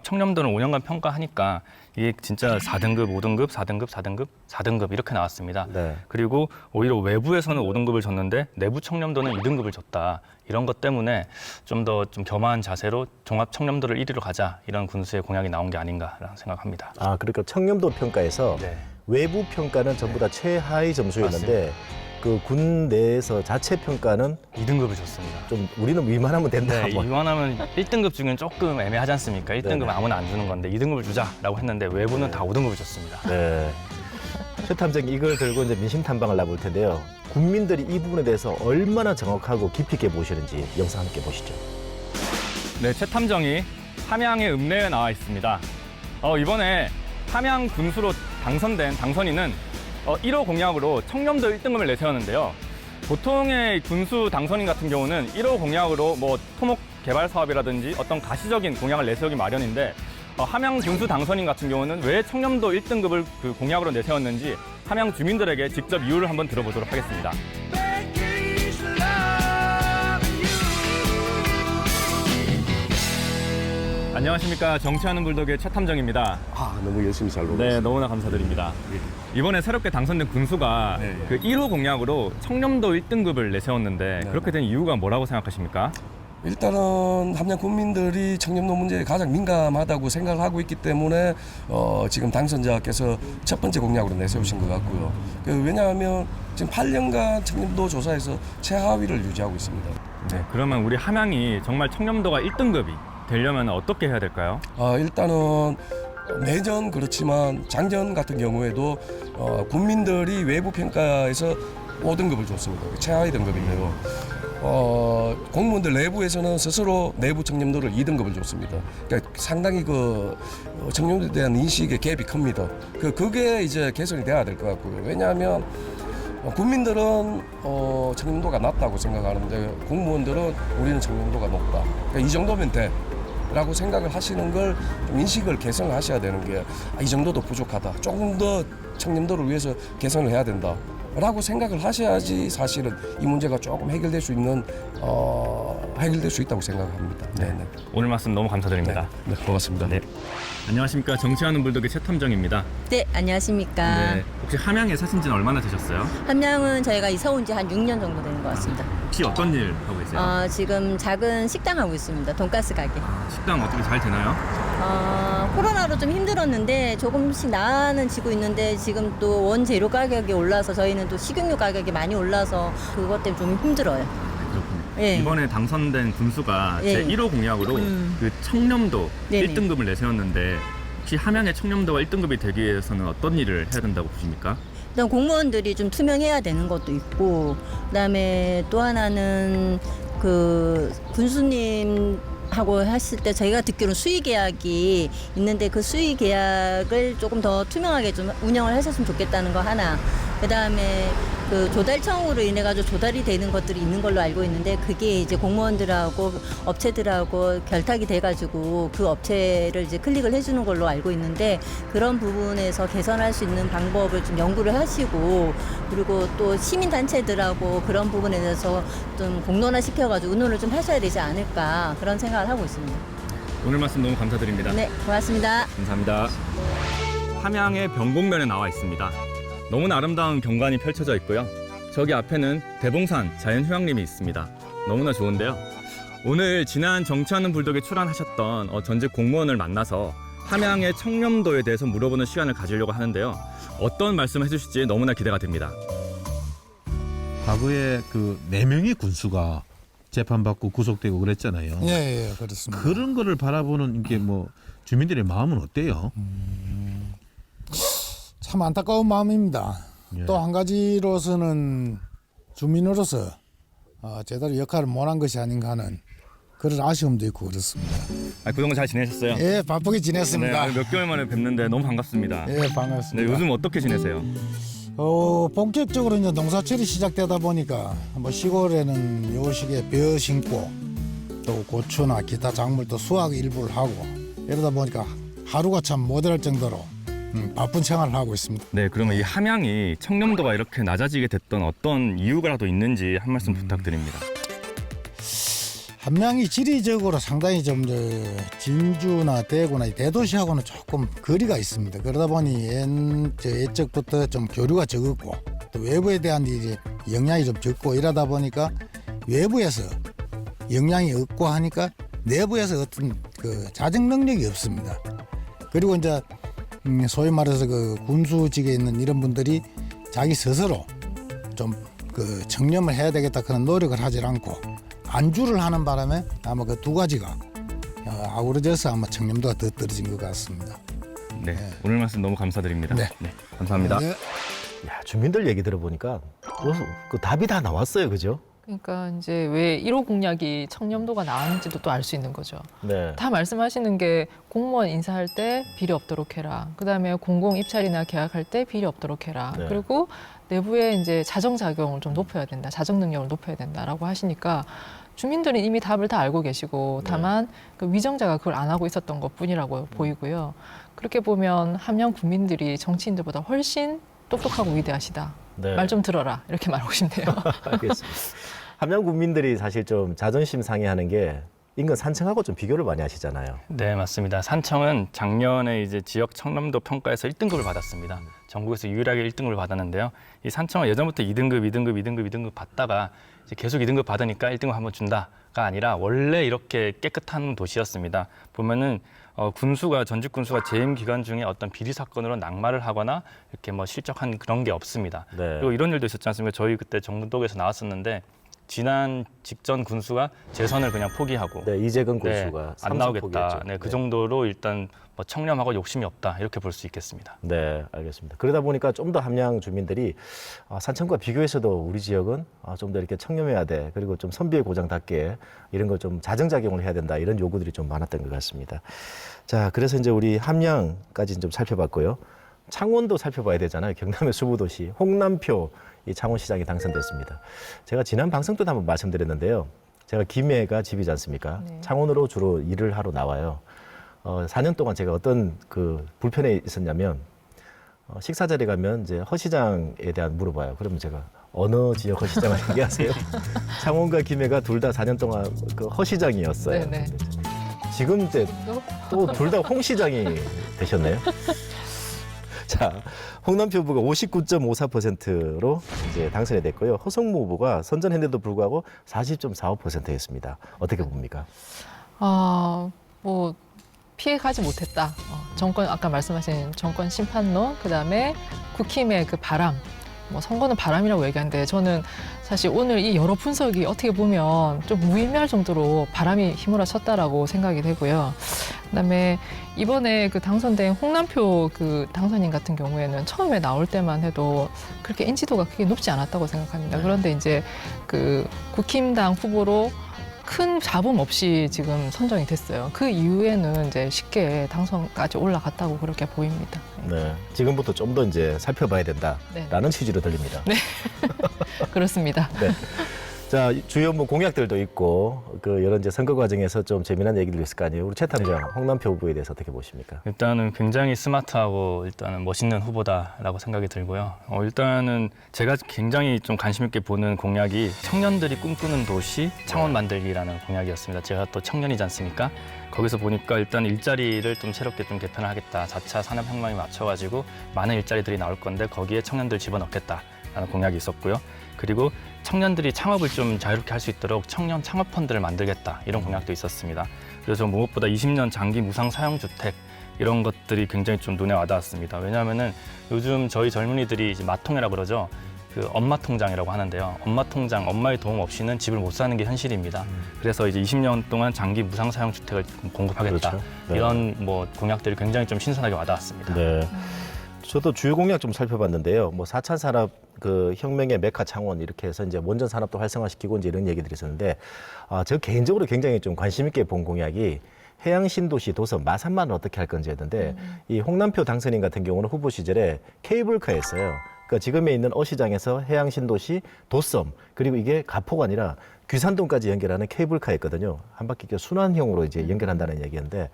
청렴도를 5년간 평가하니까 이게 진짜 4등급, 5등급, 4등급, 4등급, 4등급 이렇게 나왔습니다. 네. 그리고 오히려 외부에서는 5등급을 줬는데 내부 청렴도는 2등급을 줬다. 이런 것 때문에 좀 더 좀 겸허한 자세로 종합 청렴도를 1위로 가자. 이런 군수의 공약이 나온 게 아닌가라는 생각합니다. 아, 그러니까 청렴도 평가에서 네. 외부 평가는 전부 다 최하위 점수였는데 그 군 내에서 자체 평가는 2등급을 줬습니다. 좀 우리는 위만하면 된다. 네, 뭐. 이만하면 1등급 중엔 조금 애매하지 않습니까? 1등급은 네네. 아무나 안 주는 건데 2등급을 주자라고 했는데 외부는 다 5등급을 줬습니다. 네. 최 탐정 이걸 들고 이제 민심 탐방을 나볼 텐데요. 국민들이 이 부분에 대해서 얼마나 정확하고 깊이 있게 보시는지 영상 함께 보시죠. 네, 최 탐정이 함양의 읍내에 나와 있습니다. 이번에 함양 군수로 당선된 당선인은 1호 공약으로 청렴도 1등급을 내세웠는데요. 보통의 군수 당선인 같은 경우는 1호 공약으로 뭐 토목 개발 사업이라든지 어떤 가시적인 공약을 내세우기 마련인데 함양 군수 당선인 같은 경우는 왜 청렴도 1등급을 그 공약으로 내세웠는지 함양 주민들에게 직접 이유를 한번 들어보도록 하겠습니다. 안녕하십니까. 정치하는 불독의 최 탐정입니다. 너무 열심히 잘 보고 네, 너무나 감사드립니다. 이번에 새롭게 당선된 군수가 그 1호 공약으로 청렴도 1등급을 내세웠는데 그렇게 된 이유가 뭐라고 생각하십니까? 일단은 함양 국민들이 청렴도 문제에 가장 민감하다고 생각을 하고 있기 때문에 지금 당선자께서 첫 번째 공약으로 내세우신 것 같고요. 왜냐하면 지금 8년간 청렴도 조사에서 최하위를 유지하고 있습니다. 네, 그러면 우리 함양이 정말 청렴도가 1등급이 되려면 어떻게 해야 될까요? 일단은 매년 그렇지만 작년 같은 경우에도 국민들이 외부 평가에서 5등급을 줬습니다. 최하위 등급인데요. 공무원들 내부에서는 스스로 내부 청렴도를 2등급을 줬습니다. 그러니까 상당히 그 청렴도에 대한 인식의 갭이 큽니다. 그게 이제 개선이 돼야 될 것 같고요. 왜냐하면 국민들은 청렴도가 낮다고 생각하는데 공무원들은 우리는 청렴도가 높다. 그러니까 이 정도면 돼. 라고 생각을 하시는 걸 좀 인식을 개선을 하셔야 되는 게 이 정도도 부족하다. 조금 더 청렴도를 위해서 개선을 해야 된다. 라고 생각을 하셔야지 사실은 이 문제가 조금 해결될 수 있다고 생각합니다. 네. 오늘 말씀 너무 감사드립니다. 네, 고맙습니다. 네. 안녕하십니까. 정치하는 불독의 최 탐정입니다. 네, 안녕하십니까. 네, 혹시 함양에 사신 지는 얼마나 되셨어요? 함양은 저희가 이사 온 지 한 6년 정도 되는 것 같습니다. 혹시 어떤 일 하고 계세요? 지금 작은 식당 하고 있습니다. 돈가스 가게. 식당 어떻게 잘 되나요? 코로나로 좀 힘들었는데 조금씩 나아는 지고 있는데 지금 또 원재료 가격이 올라서 저희는 또 식용유 가격이 많이 올라서 그것 때문에 좀 힘들어요. 그렇군요. 예. 이번에 당선된 군수가 예. 제 1호 공약으로 그 청렴도 네네. 1등급을 내세웠는데 혹시 함양의 청렴도가 1등급이 되기 위해서는 어떤 일을 해야 된다고 보십니까? 일단 공무원들이 좀 투명해야 되는 것도 있고 그다음에 또 하나는 그 군수님 하고 했을 때 저희가 듣기로는 수의 계약이 있는데 그 수의 계약을 조금 더 투명하게 좀 운영을 하셨으면 좋겠다는 거 하나. 그다음에 그 조달청으로 인해 가지고 조달이 되는 것들이 있는 걸로 알고 있는데 그게 이제 공무원들하고 업체들하고 결탁이 돼 가지고 그 업체를 이제 클릭을 해주는 걸로 알고 있는데 그런 부분에서 개선할 수 있는 방법을 좀 연구를 하시고 그리고 또 시민 단체들하고 그런 부분에 대해서 좀 공론화 시켜가지고 의논을 좀 하셔야 되지 않을까 그런 생각을 하고 있습니다. 오늘 말씀 너무 감사드립니다. 네, 고맙습니다. 감사합니다. 함양의 병곡면에 나와 있습니다. 너무나 아름다운 경관이 펼쳐져 있고요. 저기 앞에는 대봉산 자연휴양림이 있습니다. 너무나 좋은데요. 오늘 지난 정치하는 불독에 출연하셨던 전직 공무원을 만나서 함양의 청렴도에 대해서 물어보는 시간을 가지려고 하는데요. 어떤 말씀을 해주실지 너무나 기대가 됩니다. 과거에 그 4명의 군수가 재판받고 구속되고 그랬잖아요. 예, 그렇습니다. 그런 거를 바라보는 게 뭐 주민들의 마음은 어때요? 참 안타까운 마음입니다. 예. 또 한 가지로서는 주민으로서 제대로 역할을 못한 것이 아닌가 하는 그런 아쉬움도 있고 그렇습니다. 그동안 잘 지내셨어요? 예, 바쁘게 지냈습니다. 네, 몇 개월 만에 뵙는데 너무 반갑습니다. 예, 반갑습니다. 네, 요즘 어떻게 지내세요? 본격적으로 이제 농사철이 시작되다 보니까 뭐 시골에는 요 시기에 벼 심고 또 고추나 기타 작물도 수확 일부를 하고 이러다 보니까 하루가 참 모자랄 정도로 바쁜 생활을 하고 있습니다. 네, 그러면 이 함양이 청렴도가 이렇게 낮아지게 됐던 어떤 이유가라도 있는지 한 말씀 부탁드립니다. 함양이 지리적으로 상당히 좀 진주나 대구나 이 대도시하고는 조금 거리가 있습니다. 그러다 보니 옛적부터 좀 교류가 적었고 또 외부에 대한 이제 영향이 좀 적고 이러다 보니까 외부에서 영향이 없고 하니까 내부에서 어떤 그 자정 능력이 없습니다. 그리고 이제 소위 말해서 그 군수직에 있는 이런 분들이 자기 스스로 좀 그 청렴을 해야 되겠다 그런 노력을 하지 않고 안주를 하는 바람에 아마 그 두 가지가 아우러져서 아마 청렴도가 더 떨어진 것 같습니다. 네, 오늘 말씀 너무 감사드립니다. 네. 감사합니다. 네. 야, 주민들 얘기 들어보니까 그 답이 다 나왔어요, 그죠? 그러니까 이제 왜 1호 공약이 청렴도가 나왔는지도 또 알 수 있는 거죠. 네. 다 말씀하시는 게 공무원 인사할 때 비리 없도록 해라. 그다음에 공공 입찰이나 계약할 때 비리 없도록 해라. 네. 그리고 내부에 이제 자정작용을 좀 높여야 된다. 자정 능력을 높여야 된다라고 하시니까 주민들은 이미 답을 다 알고 계시고 다만 그 위정자가 그걸 안 하고 있었던 것뿐이라고 보이고요. 그렇게 보면 함양 국민들이 정치인들보다 훨씬 똑똑하고 위대하시다. 네. 말 좀 들어라. 이렇게 말하고 싶네요. 알겠습니다. 함양 국민들이 사실 좀 자존심 상해하는 게 인근 산청하고 좀 비교를 많이 하시잖아요. 네, 맞습니다. 산청은 작년에 이제 지역 청렴도 평가에서 1등급을 받았습니다. 전국에서 유일하게 1등급을 받았는데요. 이 산청은 예전부터 2등급 받다가 이제 계속 2등급 받으니까 1등급 한번 준다가 아니라 원래 이렇게 깨끗한 도시였습니다. 보면은 군수가 전직 군수가 재임 기간 중에 어떤 비리 사건으로 낙마를 하거나 이렇게 뭐 실적한 그런 게 없습니다. 네. 그리고 이런 일도 있었지 않습니까? 저희 그때 정동에서 나왔었는데 지난 직전 군수가 재선을 그냥 포기하고 네, 이재근 군수가 안 삼선 나오겠다. 포기했죠. 네, 그 정도로 일단 뭐 청렴하고 욕심이 없다 이렇게 볼 수 있겠습니다. 네, 알겠습니다. 그러다 보니까 좀 더 함양 주민들이 산청과 비교해서도 우리 지역은 좀 더 이렇게 청렴해야 돼. 그리고 좀 선비의 고장답게 이런 거 좀 자정작용을 해야 된다. 이런 요구들이 좀 많았던 것 같습니다. 자, 그래서 이제 우리 함양까지 좀 살펴봤고요. 창원도 살펴봐야 되잖아요. 경남의 수부도시 홍남표 이 창원시장이 당선됐습니다. 제가 지난 방송 때도 한번 말씀드렸는데요. 제가 김해가 집이지 않습니까? 네. 창원으로 주로 일을 하러 나와요. 4년 동안 제가 어떤 그 불편에 있었냐면 식사 자리에 가면 이제 허시장에 대한 물어봐요. 그러면 제가 어느 지역 허시장을 얘기하세요? 창원과 김해가 둘 다 4년 동안 그 허시장이었어요. 네네. 지금 이제 또 둘 다 홍시장이 되셨네요. 자, 홍남표 후보가 59.54%로 이제 당선이 됐고요. 허성무 후보가 선전했는데도 불구하고 40.45%였습니다. 어떻게 봅니까? 뭐 피해가지 못했다. 정권 아까 말씀하신 정권 심판론, 그다음에 국힘의 그 바람. 뭐 선거는 바람이라고 얘기하는데 저는 사실 오늘 이 여러 분석이 어떻게 보면 좀 무의미할 정도로 바람이 휘몰아쳤다라고 생각이 되고요. 그다음에 이번에 그 당선된 홍남표 그 당선인 같은 경우에는 처음에 나올 때만 해도 그렇게 인지도가 크게 높지 않았다고 생각합니다. 그런데 이제 그 국힘당 후보로 큰 잡음 없이 지금 선정이 됐어요. 그 이후에는 이제 쉽게 당선까지 올라갔다고 그렇게 보입니다. 네, 지금부터 좀 더 이제 살펴봐야 된다라는 취지로 들립니다. 네, 그렇습니다. 네. 자, 주요 뭐 공약들도 있고 그 여러 이제 선거 과정에서 좀 재미난 얘기도 있을 거 아니에요. 우리 최 탐정 홍남표 후보에 대해서 어떻게 보십니까? 일단은 굉장히 스마트하고 일단은 멋있는 후보다라고 생각이 들고요. 일단은 제가 굉장히 좀 관심 있게 보는 공약이 청년들이 꿈꾸는 도시 창원 만들기라는 공약이었습니다. 제가 또 청년이지 않습니까? 거기서 보니까 일단 일자리를 좀 새롭게 좀 개편을 하겠다. 4차 산업혁명에 맞춰가지고 많은 일자리들이 나올 건데 거기에 청년들 집어넣겠다라는 공약이 있었고요. 그리고 청년들이 창업을 좀 자유롭게 할 수 있도록 청년 창업 펀드를 만들겠다 이런 공약도 있었습니다. 그래서 무엇보다 20년 장기 무상 사용 주택 이런 것들이 굉장히 좀 눈에 와닿았습니다. 왜냐하면은 요즘 저희 젊은이들이 이제 마통이라고 그러죠. 그 엄마 통장이라고 하는데요. 엄마 통장, 엄마의 도움 없이는 집을 못 사는 게 현실입니다. 그래서 이제 20년 동안 장기 무상 사용 주택을 공급하겠다. 그렇죠. 네. 이런 뭐 공약들이 굉장히 좀 신선하게 와닿았습니다. 네. 저도 주요 공약 좀 살펴봤는데요. 뭐 4차 산업 그 혁명의 메카 창원 이렇게 해서 이제 원전 산업도 활성화시키고 이제 이런 얘기들이 있었는데 저 개인적으로 굉장히 좀 관심 있게 본 공약이 해양 신도시 도서 마산만을 어떻게 할 건지였는데 이 홍남표 당선인 같은 경우는 후보 시절에 케이블카였어요. 그러니까 지금에 있는 어시장에서 해양신도시, 도섬, 그리고 이게 가포가 아니라 귀산동까지 연결하는 케이블카였거든요. 한 바퀴 순환형으로 이제 연결한다는 얘기인데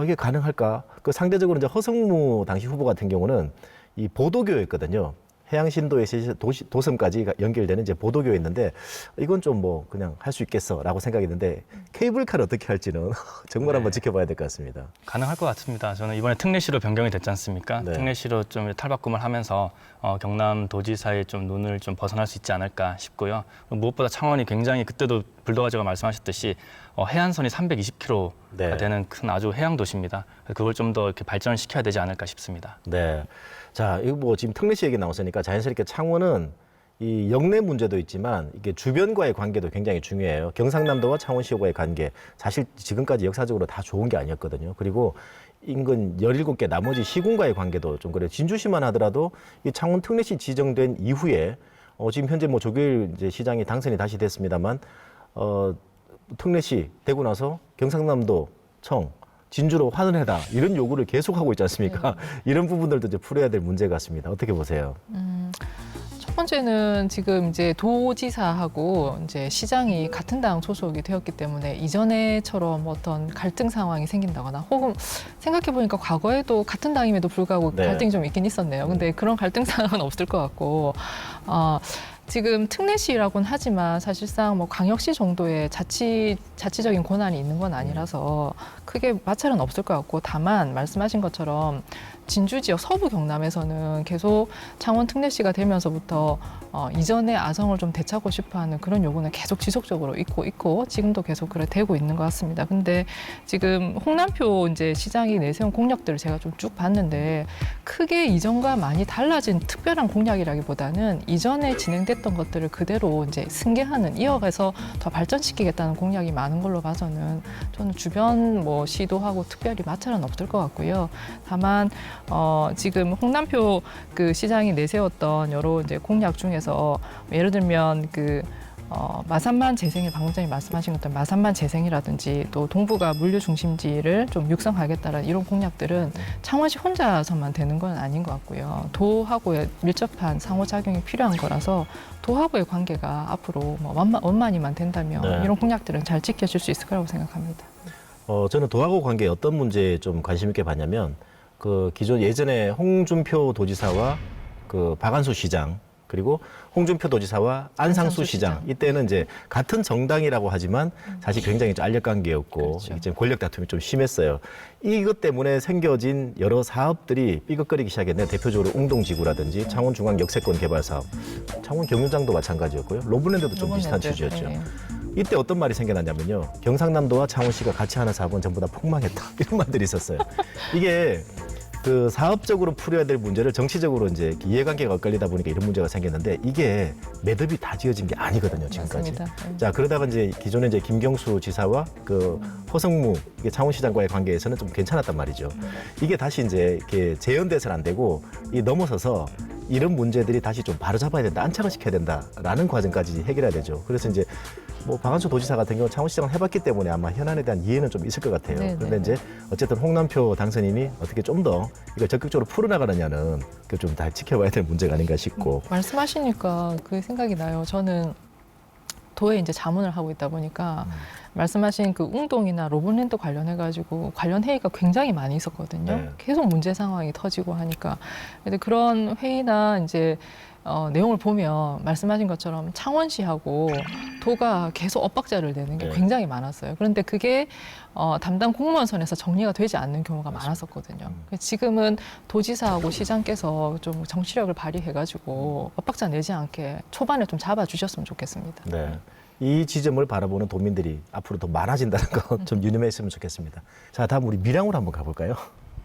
이게 가능할까? 그 상대적으로 이제 허성무 당시 후보 같은 경우는 이 보도교였거든요. 해양신도에서 도섬까지 연결되는 이제 보도교였는데 이건 좀 뭐 그냥 할 수 있겠어라고 생각했는데 케이블카를 어떻게 할지는 정말 한번 지켜봐야 될 것 같습니다. 가능할 것 같습니다. 저는 이번에 특례시로 변경이 됐지 않습니까? 네. 특례시로 좀 탈바꿈을 하면서 경남도지사의 좀 눈을 좀 벗어날 수 있지 않을까 싶고요. 무엇보다 창원이 굉장히 그때도 불도가지가 말씀하셨듯이 해안선이 320km가 네. 되는 큰 아주 해양 도시입니다. 그걸 좀 더 이렇게 발전을 시켜야 되지 않을까 싶습니다. 네. 자, 이거 뭐 지금 특례시 얘기 나왔으니까 자연스럽게 창원은 이 역내 문제도 있지만 이게 주변과의 관계도 굉장히 중요해요. 경상남도와 창원시와의 관계 사실 지금까지 역사적으로 다 좋은 게 아니었거든요. 그리고 인근 17개 나머지 시군과의 관계도 좀 그래요. 진주시만 하더라도 이 창원 특례시 지정된 이후에 지금 현재 뭐 조규일 이제 시장이 당선이 다시 됐습니다만 특례시 되고 나서 경상남도 청 진주로 환원해라 이런 요구를 계속하고 있지 않습니까? 이런 부분들도 이제 풀어야 될 문제 같습니다. 어떻게 보세요? 첫 번째는 지금 이제 도지사하고 이제 시장이 같은 당 소속이 되었기 때문에 이전에처럼 어떤 갈등 상황이 생긴다거나 혹은 생각해 보니까 과거에도 같은 당임에도 불구하고 네. 갈등이 좀 있긴 있었네요. 근데 그런 갈등 상황은 없을 것 같고 지금 특례시라고는 하지만 사실상 뭐 광역시 정도의 자치적인 권한이 있는 건 아니라서 크게 마찰은 없을 것 같고 다만 말씀하신 것처럼 진주 지역 서부 경남에서는 계속 창원 특례시가 되면서부터 이전의 아성을 좀 되찾고 싶어하는 그런 요구는 계속 지속적으로 있고 지금도 계속 그래 되고 있는 것 같습니다. 근데 지금 홍남표 이제 시장이 내세운 공약들을 제가 좀 쭉 봤는데 크게 이전과 많이 달라진 특별한 공약이라기보다는 이전에 진행됐던 것들을 그대로 이제 승계하는 이어가서 더 발전시키겠다는 공약이 많은 걸로 봐서는 저는 주변 뭐 시도하고 특별히 마찰은 없을 것 같고요. 다만 지금 홍남표 그 시장이 내세웠던 여러 이제 공약 중에서 예를 들면 마산만 재생이 방금 전에 말씀하신 것처럼 마산만 재생이라든지 또 동부가 물류 중심지를 좀 육성하겠다는 이런 공약들은 창원시 혼자서만 되는 건 아닌 것 같고요. 도하고의 밀접한 상호작용이 필요한 거라서 도하고의 관계가 앞으로 뭐 원만히만 된다면 네. 이런 공약들은 잘 지켜질 수 있을 거라고 생각합니다. 저는 도하고 관계에 어떤 문제에 좀 관심 있게 봤냐면 기존 예전에 홍준표 도지사와 박안수 시장 그리고 홍준표 도지사와 안상수 시장 이때는 이제 같은 정당이라고 하지만 사실 굉장히 좀 알력 관계였고 그렇죠. 이제 권력 다툼이 좀 심했어요. 이것 때문에 생겨진 여러 사업들이 삐걱거리기 시작했네요. 대표적으로 웅동지구라든지 창원중앙 역세권 개발 사업, 창원 경유장도 마찬가지였고요. 로블랜드도 좀 비슷한 취지였죠. 네. 이때 어떤 말이 생겨났냐면요. 경상남도와 창원시가 같이 하는 사업은 전부 다 폭망했다. 이런 말들이 있었어요. 이게 사업적으로 풀어야 될 문제를 정치적으로 이제 이해관계가 엇갈리다 보니까 이런 문제가 생겼는데 이게 매듭이 다 지어진 게 아니거든요, 지금까지. 맞습니다. 네. 자, 그러다가 이제 기존에 이제 김경수 지사와 허성무 창원시장과의 관계에서는 좀 괜찮았단 말이죠. 이게 다시 이제 이렇게 재연돼서는 안 되고 넘어서서 이런 문제들이 다시 좀 바로잡아야 된다, 안착을 시켜야 된다라는 과정까지 해결해야 되죠. 그래서 이제 박한수 도지사 같은 경우 창원시장을 해봤기 때문에 아마 현안에 대한 이해는 좀 있을 것 같아요. 네, 그런데 이제 어쨌든 홍남표 당선인이 어떻게 좀 더 이걸 적극적으로 풀어나가느냐는 좀 다 지켜봐야 될 문제가 아닌가 싶고. 말씀하시니까 그 생각이 나요. 저는 도에 이제 자문을 하고 있다 보니까 말씀하신 웅동이나 로블랜드 관련해가지고 관련 회의가 굉장히 많이 있었거든요. 네. 계속 문제 상황이 터지고 하니까. 근데 그런 회의나 이제 내용을 보면 말씀하신 것처럼 창원시하고 도가 계속 엇박자를 내는 게 네. 굉장히 많았어요. 그런데 그게 담당 공무원 선에서 정리가 되지 않는 경우가 많았었거든요. 지금은 도지사하고 시장께서 좀 정치력을 발휘해가지고 엇박자 내지 않게 초반에 좀 잡아주셨으면 좋겠습니다. 네. 이 지점을 바라보는 도민들이 앞으로 더 많아진다는 거 좀 유념했으면 좋겠습니다. 자, 다음 우리 밀양으로 한번 가볼까요?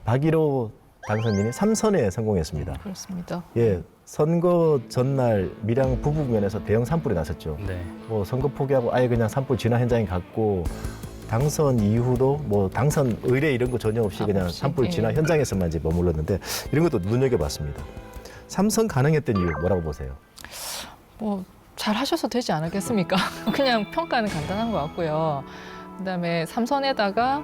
박일호 당선인이 3선에 성공했습니다. 그렇습니다. 예, 선거 전날 밀양 부부면에서 대형 산불이 났었죠. 네. 선거 포기하고 아예 그냥 산불 진화 현장에 갔고 당선 이후도 당선 의뢰 이런 거 전혀 없이 그냥 없이, 산불 진화 예. 현장에서만 이제 머물렀는데 이런 것도 눈여겨봤습니다. 3선 가능했던 이유 뭐라고 보세요? 잘 하셔서 되지 않았겠습니까? 그냥 평가는 간단한 것 같고요. 그다음에 3선에다가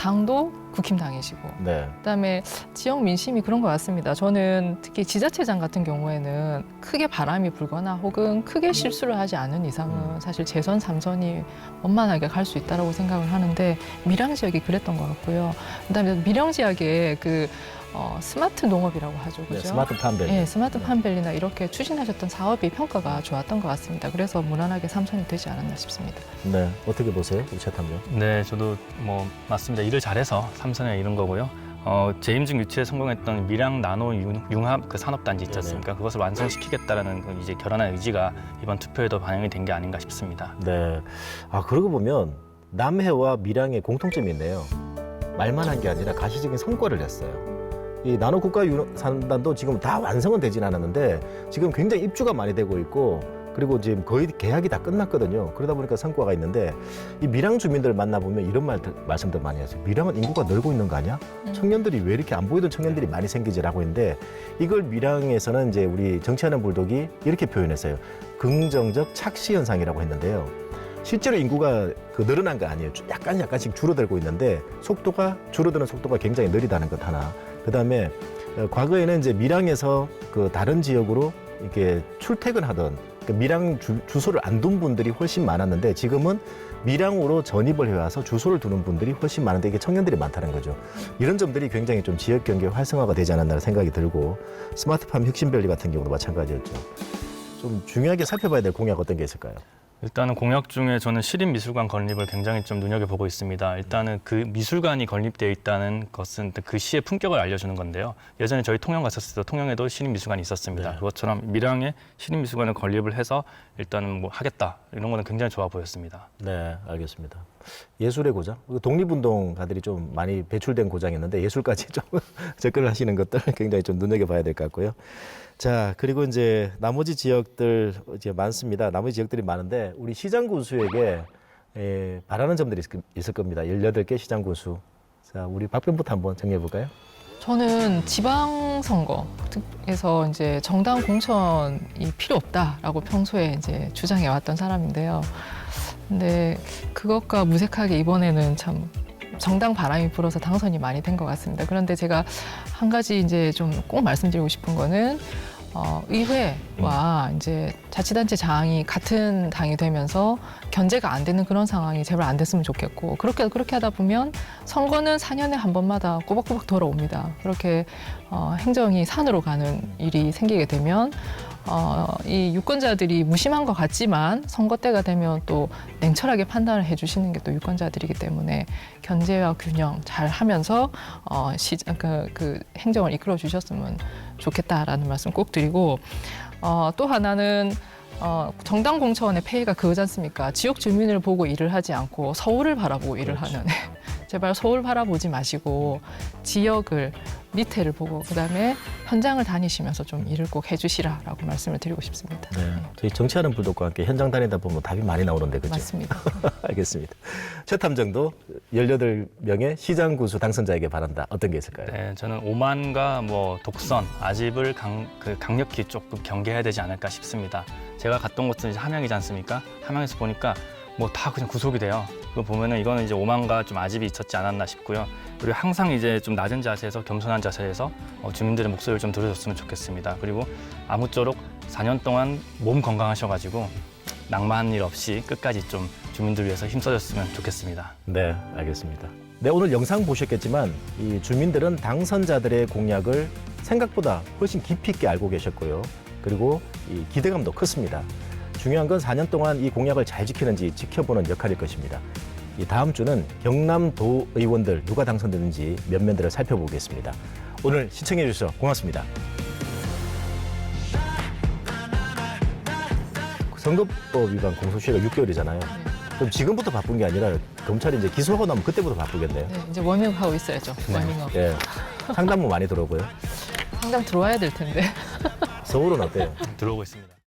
당도 국힘당이시고 네. 그다음에 지역 민심이 그런 것 같습니다. 저는 특히 지자체장 같은 경우에는 크게 바람이 불거나 혹은 크게 실수를 하지 않은 이상은 사실 재선 3선이 원만하게 갈 수 있다고 생각을 하는데 밀양 지역이 그랬던 것 같고요. 그다음에 밀양 지역에 스마트 농업이라고 하죠. 네, 그죠? 스마트 팜벨리. 네, 스마트 팜벨리나 이렇게 추진하셨던 사업이 평가가 좋았던 것 같습니다. 그래서 무난하게 3선이 되지 않았나 싶습니다. 네, 어떻게 보세요, 우리 최 탐정? 네, 저도 뭐 맞습니다. 일을 잘해서 3선에 이른 거고요. 재임중 유치에 성공했던 밀양 나노 융합 그 산업단지 있지 않습니까? 그것을 완성시키겠다라는 그 이제 결연한 의지가 이번 투표에도 반영이 된 게 아닌가 싶습니다. 네. 아, 그러고 보면 남해와 밀양에 공통점이 있네요. 말만 한 게 아니라 가시적인 성과를 냈어요. 이 나노 국가 산단도 지금 다 완성은 되진 않았는데 지금 굉장히 입주가 많이 되고 있고 그리고 지금 거의 계약이 다 끝났거든요. 그러다 보니까 성과가 있는데 이 밀양 주민들 만나보면 이런 말씀들 많이 하세요. 밀양은 인구가 늘고 있는 거 아니야? 청년들이 왜 이렇게 안 보이던 청년들이 많이 생기지라고 했는데 이걸 밀양에서는 이제 우리 정치하는 불독이 이렇게 표현했어요. 긍정적 착시 현상이라고 했는데요. 실제로 인구가 늘어난 거 아니에요. 약간씩 줄어들고 있는데 줄어드는 속도가 굉장히 느리다는 것 하나. 그다음에 과거에는 이제 밀양에서 다른 지역으로 이렇게 출퇴근하던 밀양 주소를 안 둔 분들이 훨씬 많았는데 지금은 밀양으로 전입을 해와서 주소를 두는 분들이 훨씬 많은데 이게 청년들이 많다는 거죠. 이런 점들이 굉장히 좀 지역 경제 활성화가 되지 않았나 생각이 들고 스마트팜 혁신밸리 같은 경우도 마찬가지였죠. 좀 중요하게 살펴봐야 될 공약 어떤 게 있을까요? 일단은 공약 중에 저는 시립미술관 건립을 굉장히 좀 눈여겨보고 있습니다. 일단은 그 미술관이 건립되어 있다는 것은 그 시의 품격을 알려주는 건데요. 예전에 저희 통영 갔었을 때 통영에도 시립미술관이 있었습니다. 네. 그것처럼 밀양에 시립미술관을 건립을 해서 일단은 뭐 하겠다 이런 거는 굉장히 좋아 보였습니다. 네, 알겠습니다. 예술의 고장, 독립운동가들이 좀 많이 배출된 고장이었는데 예술까지 좀 접근을 하시는 것들 굉장히 좀 눈여겨봐야 될 것 같고요. 자, 그리고 이제 나머지 지역들 이제 많습니다. 나머지 지역들이 많은데 우리 시장 군수에게 바라는 점들이 있을 겁니다. 18개 시장 군수. 자, 우리 박변부터 한번 정리해 볼까요? 저는 지방선거에서 이제 정당 공천이 필요 없다라고 평소에 이제 주장해 왔던 사람인데요. 근데 그것과 무색하게 이번에는 참 정당 바람이 불어서 당선이 많이 된 것 같습니다. 그런데 제가 한 가지 이제 좀 꼭 말씀드리고 싶은 거는 의회와 이제 자치단체 장이 같은 당이 되면서 견제가 안 되는 그런 상황이 제발 안 됐으면 좋겠고 그렇게 하다 보면 선거는 4년에 한 번마다 꼬박꼬박 돌아옵니다. 그렇게 행정이 산으로 가는 일이 생기게 되면 이 유권자들이 무심한 것 같지만 선거 때가 되면 또 냉철하게 판단을 해주시는 게 또 유권자들이기 때문에 견제와 균형 잘 하면서 그 행정을 이끌어 주셨으면 좋겠다라는 말씀 꼭 드리고 또 하나는 정당 공천의 폐해가 그거지 않습니까? 지역 주민을 보고 일을 하지 않고 서울을 바라보고 일을 하는 제발 서울 바라보지 마시고 지역을 밑에를 보고 그다음에 현장을 다니시면서 좀 일을 꼭 해주시라라고 말씀을 드리고 싶습니다. 네, 저희 정치하는 불독과 함께 현장 다니다 보면 답이 많이 나오는데 그죠? 맞습니다. 알겠습니다. 최 탐정도 18명의 시장 군수 당선자에게 바란다. 어떤 게 있을까요? 네, 저는 오만과 뭐 독선, 아집을 강력히 조금 경계해야 되지 않을까 싶습니다. 제가 갔던 곳은 이제 함양이지 않습니까? 함양에서 보니까 뭐 다 그냥 구속이 돼요. 그거 보면은 이거는 이제 오만과 좀 아집이 있었지 않았나 싶고요. 그리고 항상 이제 좀 낮은 자세에서 겸손한 자세에서 주민들의 목소리를 좀 들어줬으면 좋겠습니다. 그리고 아무쪼록 4년 동안 몸 건강하셔가지고 낭만한 일 없이 끝까지 좀 주민들 위해서 힘써줬으면 좋겠습니다. 네, 알겠습니다. 네, 오늘 영상 보셨겠지만 이 주민들은 당선자들의 공약을 생각보다 훨씬 깊이 있게 알고 계셨고요. 그리고 이 기대감도 컸습니다. 중요한 건 4년 동안 이 공약을 잘 지키는지 지켜보는 역할일 것입니다. 이 다음 주는 경남도 의원들 누가 당선되는지 면면들을 살펴보겠습니다. 오늘 시청해 주셔서 고맙습니다. 선거법 위반 공소시효가 6개월이잖아요. 그럼 지금부터 바쁜 게 아니라 검찰이 이제 기소하고 나면 그때부터 바쁘겠네요. 네, 이제 워밍업하고 있어야죠. 워밍업. 네, 상담 뭐 많이 들어오고요. 상담 들어와야 될 텐데. 서울은 어때요? 들어오고 있습니다.